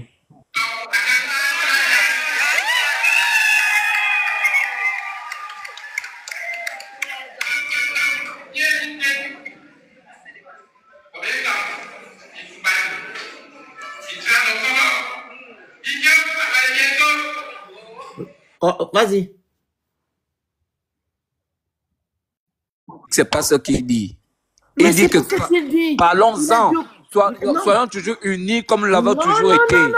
Oh, vas-y. C'est pas ce qu'il dit. Mais Il dit c'est que pas ce qu'il dit. parlons-en. Non. Soyons toujours unis comme nous l'avons toujours non, été. non,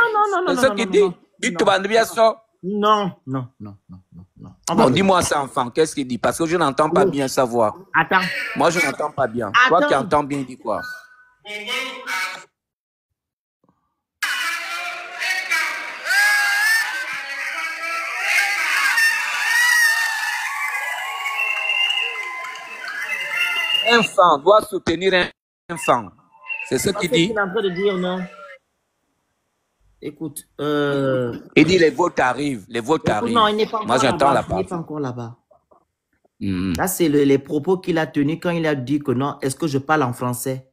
C'est ce qu'il dit. Dis tu vas bien ça. Non. Bon, dis-moi ça, enfant. Qu'est-ce qu'il dit? Parce que je n'entends pas bien sa voix. Attends. Moi, je n'entends pas bien. Toi qui entends bien, il dit quoi? Un fan doit soutenir un fan. C'est ce qu'il dit. Il est en train de dire, non. Écoute, Il dit les votes arrivent. Les votes écoute, arrivent. non, il n'est pas Moi, encore j'entends la là-bas. Il n'est part. pas encore là-bas. Là, c'est les propos qu'il a tenus quand il a dit que non, est-ce que je parle en français?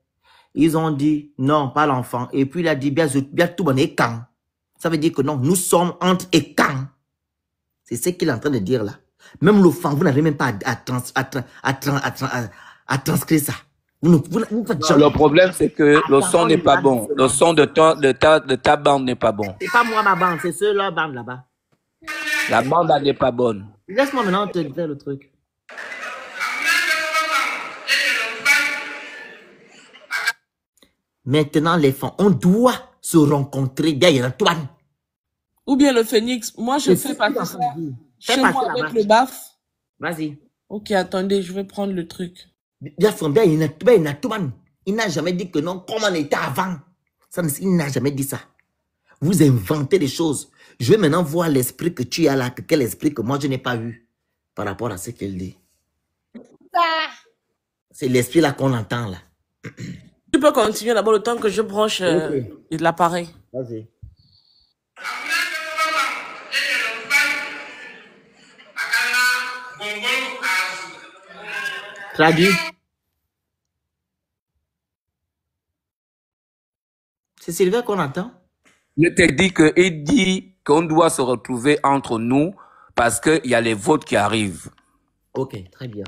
Ils ont dit non, pas l'enfant. Et puis il a dit bien tout bon et quand. Ça veut dire que non, nous sommes entre et quand. C'est ce qu'il est en train de dire là. Même le fan, vous n'avez même pas à transcrire ça. Vous faites Non, le problème, c'est que le son n'est pas bon. Le son de ta bande n'est pas bon. C'est pas moi ma bande, c'est ceux leur bande là-bas. La bande elle n'est pas bonne. Laisse-moi maintenant te dire le truc. Maintenant, les femmes, on doit se rencontrer derrière Antoine. Ou bien le Phoenix. Moi, je fais pas ça. Chez moi avec le baf. Vas-y. Ok, attendez, je vais prendre le truc. Il n'a jamais dit que non, comme on était avant. Ça, il n'a jamais dit ça. Vous inventez des choses. Je vais maintenant voir l'esprit que tu as là, quel esprit que moi je n'ai pas eu par rapport à ce qu'il dit. C'est l'esprit là qu'on entend là. Tu peux continuer d'abord le temps que je branche l'appareil. Vas-y. Traduit. C'est Sylvain qu'on entend? Je te dis qu'il dit qu'on doit se retrouver entre nous parce qu'il y a les votes qui arrivent. Ok, très bien.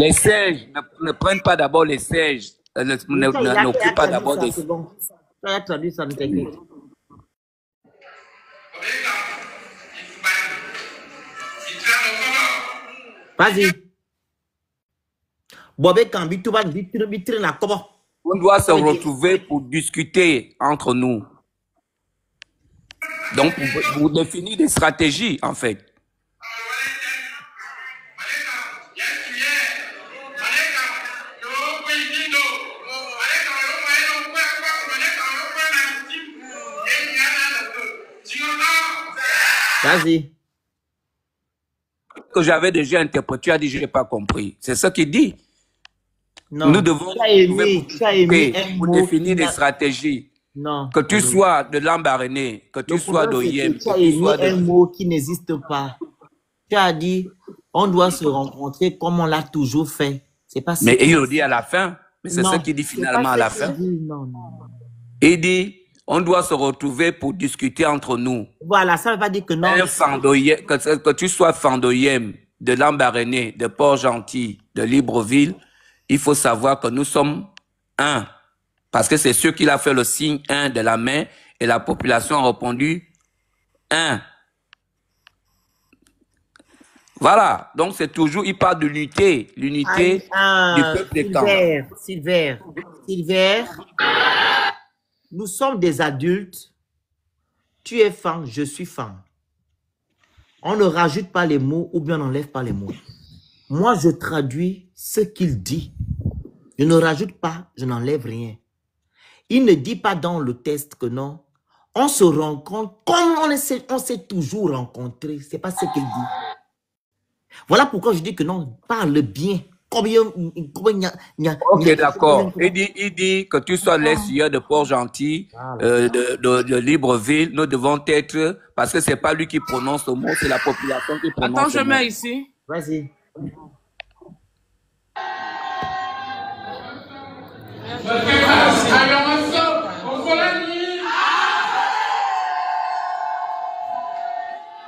Les sièges, ne prennent pas d'abord les sièges. N'occupent pas d'abord des... C'est bon. Ça a traduit ça, technique. Vas-y. On doit se retrouver pour discuter entre nous. Donc, pour définir des stratégies, en fait. Vas-y. Que j'avais déjà interprété, tu as dit, je n'ai pas compris. C'est ça qu'il dit. Non. Nous devons pour définir des stratégies. Non. Que tu sois de Lambaréné, que tu sois d'OIM, tu as émis un mot qui n'existe pas. Tu as dit, on doit se rencontrer comme on l'a toujours fait. C'est pas ça. Mais il le dit à la fin. Mais c'est ça qu'il dit finalement à la fin. Non. Il dit, on doit se retrouver pour discuter entre nous. Voilà, ça ne veut pas dire que non. Que tu sois Fandoyem, de Lambaréné, de Port-Gentil, de Libreville, il faut savoir que nous sommes un. Parce que c'est sûr qu'il a fait le signe 1 de la main et la population a répondu 1. Voilà. Donc c'est toujours, il parle de l'unité du peuple des camps. Silver, nous sommes des adultes. Tu es fan, je suis fan. On ne rajoute pas les mots ou bien on n'enlève pas les mots. Moi, je traduis ce qu'il dit. Je ne rajoute pas, je n'enlève rien. Il ne dit pas dans le test que non. On se rencontre comme on s'est toujours rencontrés. Ce n'est pas ce qu'il dit. Voilà pourquoi je dis que non, parle bien. Ok, d'accord. Il dit que tu sois l'essueur de Port-Gentil, de Libreville, nous devons être, parce que c'est pas lui qui prononce le mot, c'est la population qui prononce le mot. Attends, je mets ici. Vas-y.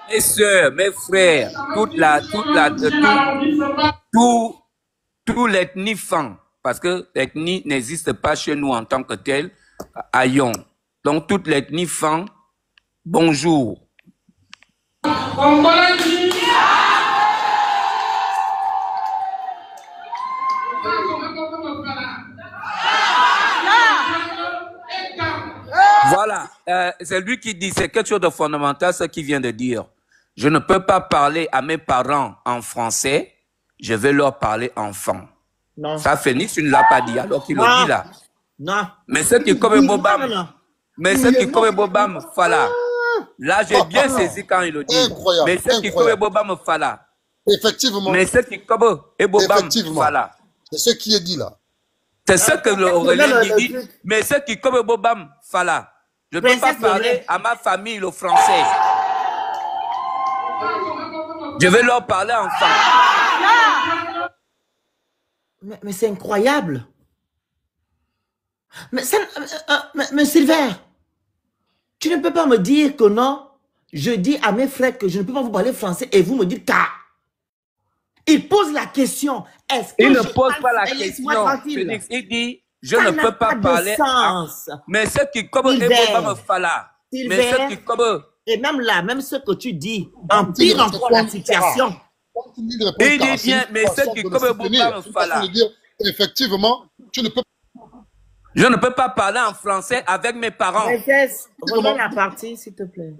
Mes soeurs, mes frères, tout l'ethnie fan, parce que l'ethnie n'existe pas chez nous en tant que telle, à Yon. Donc toute l'ethnie fan, bonjour. Voilà, c'est lui qui dit, c'est quelque chose de fondamental ce qu'il vient de dire. Je ne peux pas parler à mes parents en français, je vais leur parler enfant. Non. Ça, Phoenix, tu ne l'as pas dit, alors qu'il le dit là. Non. Mais ce qui comme Bobam, Fala. Là, j'ai bien saisi quand il le dit. Incroyable. Mais ce qui comme Bobam Fala. Effectivement. Mais ce qui comme Bobam Fala. C'est ce qui est dit là. C'est ce que l'Aurélien dit. Mais ce qui comme Bobam Fala. Je ne peux pas parler à ma famille le français. Je vais leur parler enfant. Mais c'est incroyable. Mais Silver, tu ne peux pas me dire que non. Je dis à mes frères que je ne peux pas vous parler français et vous me dites car. Il pose la question. Il ne pose pas la question. Félix, il dit, je ne peux pas parler. Mais ce qui comme me fala. Mais ce qui comme. Et même là, même ce que tu dis, empire encore la situation. Il dit bien, mais ce qui comme me fala. Effectivement, tu ne peux pas. Je ne peux pas parler en français avec mes parents. Rejoins la partie, s'il te plaît.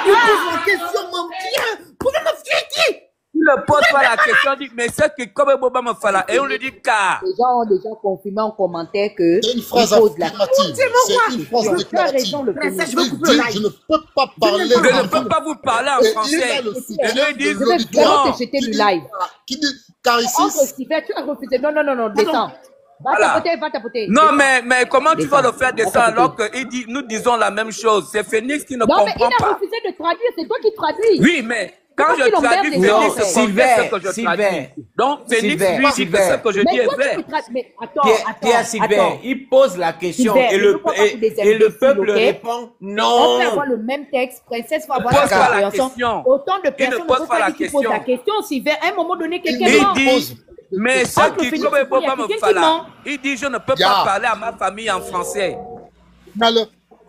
Il pose la question, mon Dieu. Pourquoi me fier? Il ne pose pas la question, dit, mais c'est que comme Boba me fala. Et on lui dit car. Les gens ont déjà confirmé en commentaire que. C'est une phrase affirmative. C'est une phrase déclarative. Je ne peux pas parler. Je ne peux pas vous parler en français. Je vais vraiment te jeter du live. Qui dit, car ici. Tu as refusé. Non, descends. Va tapoter. Non, mais comment tu vas le faire descendre alors que nous disons la même chose? C'est Phoenix qui ne comprend pas. Non, mais il a refusé de traduire. C'est toi qui traduis. Oui, mais quand je traduis, Félix confirme ce que je Sylvain, traduis. Donc, Félix lui dit que ce que je dis est vrai. Pierre Sylvain, il pose la question Sylvain, et le peuple répond non. On peut avoir le même texte, princesse va avoir Pose pas la compréhension. question. Autant de Il ne personnes pose ne pas la peuvent pas dire qu'il pose la question. Sylvain, à un moment donné, quelqu'un Il ment. dit, mais ce Entre qui Félix comme et Fouille, il y a Boba me quelqu'un qui fala. ment. Il dit, je ne peux pas parler à ma famille en français.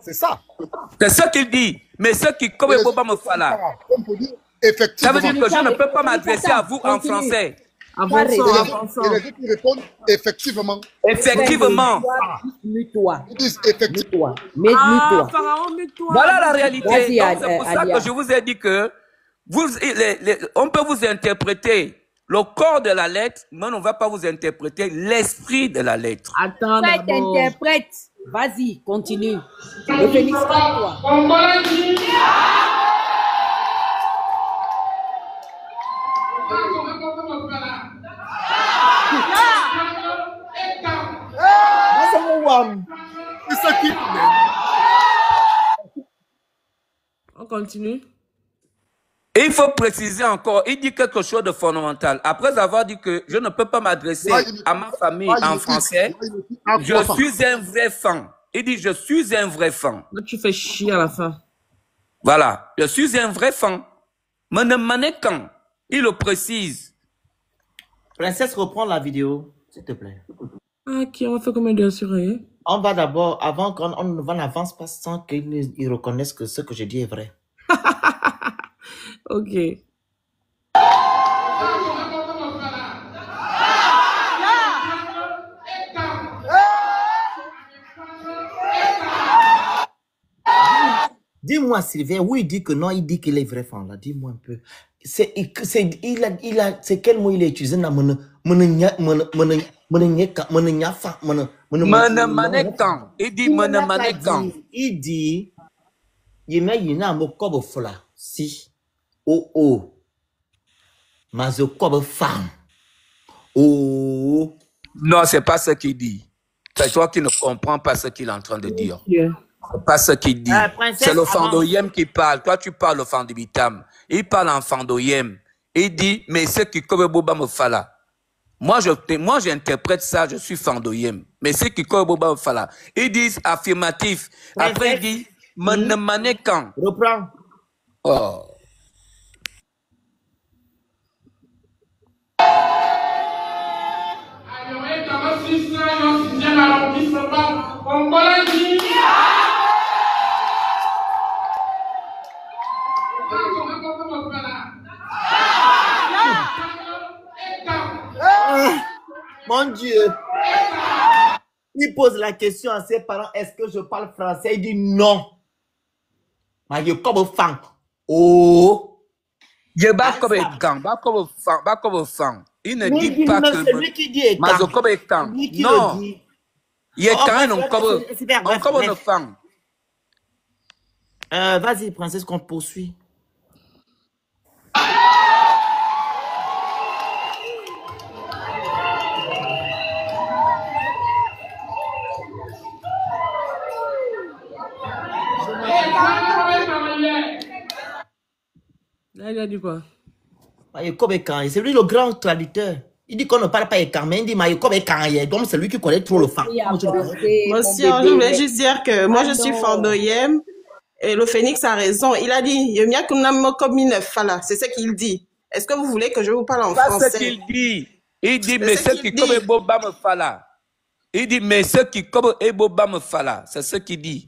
C'est ça. C'est ce qu'il dit. Mais ce qui comme Boba me fala. Ça veut dire que je ne peux pas m'adresser à vous en français. Et les gens qui répondent effectivement. Effectivement. Mute-toi. Ils disent effectivement. Mute-toi. Voilà la réalité. Vas-y, Donc, c'est pour ça Alia. que je vous ai dit que on peut vous interpréter le corps de la lettre, mais on ne va pas vous interpréter l'esprit de la lettre. Attends, interprète. Vas-y, continue. Le Phoenix, calme-toi. On continue. Et il faut préciser encore, il dit quelque chose de fondamental. Après avoir dit que je ne peux pas m'adresser à ma famille en français, je suis un vrai fan. Il dit, je suis un vrai fan. Là, tu fais chier à la fin. Voilà, je suis un vrai fan. Mais ne mannequin, il le précise. Princesse, reprends la vidéo, s'il te plaît. Ok, on va faire combien d'heures sur eux? On va d'abord, avant qu'on n'avance pas sans qu'ils reconnaissent que ce que je dis est vrai. Ok. Dis-moi, Sylvain, où il dit que non, il dit qu'il est vrai fan là. Dis-moi un peu. C'est quel mot il a utilisé? Il dit manekan. Il dit yina mo kobo fla si oh mazo kobo fam oh. Non, c'est pas ce qu'il dit. C'est toi qui ne comprends pas ce qu'il est en train de dire. C'est pas ce qu'il dit. C'est le fandoyem qui parle. Toi, tu parles au fandibitam. Il parle en fandoyem. Il dit, mais ce qui kobe boba me fala. Moi, j'interprète ça, je suis fandoyem. Mais ce qui kobe boba me fala. Ils disent affirmatif. Après, il dit, manekan. Reprends. Oh. Mon Dieu. Il pose la question à ses parents, est-ce que je parle français? Il dit non. Mais je comme fan. Oh. Je bats comme un gang, bas comme un fan. Il ne dit pas que... C'est lui qui dit non. Il est quand même comme un fan. Vas-y, princesse, qu'on poursuit. Là, il a dit quoi? C'est lui le grand traducteur. Il dit qu'on ne parle pas écan, mais il dit donc c'est lui qui connaît trop le fan. Monsieur, je voulais juste dire que moi je suis fandoyem et le Phoenix a raison. Il a dit c'est ce qu'il dit. Est-ce que vous voulez que je vous parle en français? C'est ce qu'il dit. Il dit, mais ce qui comme Boba me fala. Il dit, mais ce qui comme Boba me fala. C'est ce qu'il dit.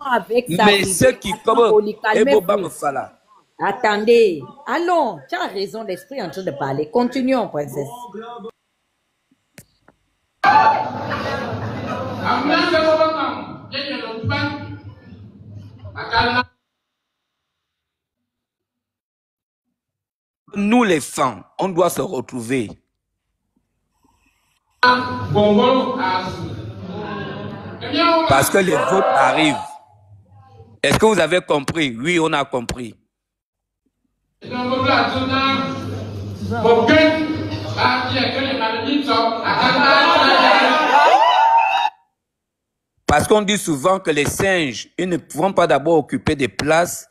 Mais ce qui comme Boba me fala. Attendez. Allons, tu as raison, l'esprit est en train de parler. Continuons, princesse. Nous les femmes, on doit se retrouver. Parce que les votes arrivent. Est-ce que vous avez compris? Oui, on a compris. Parce qu'on dit souvent que les singes, ils ne pourront pas d'abord occuper des places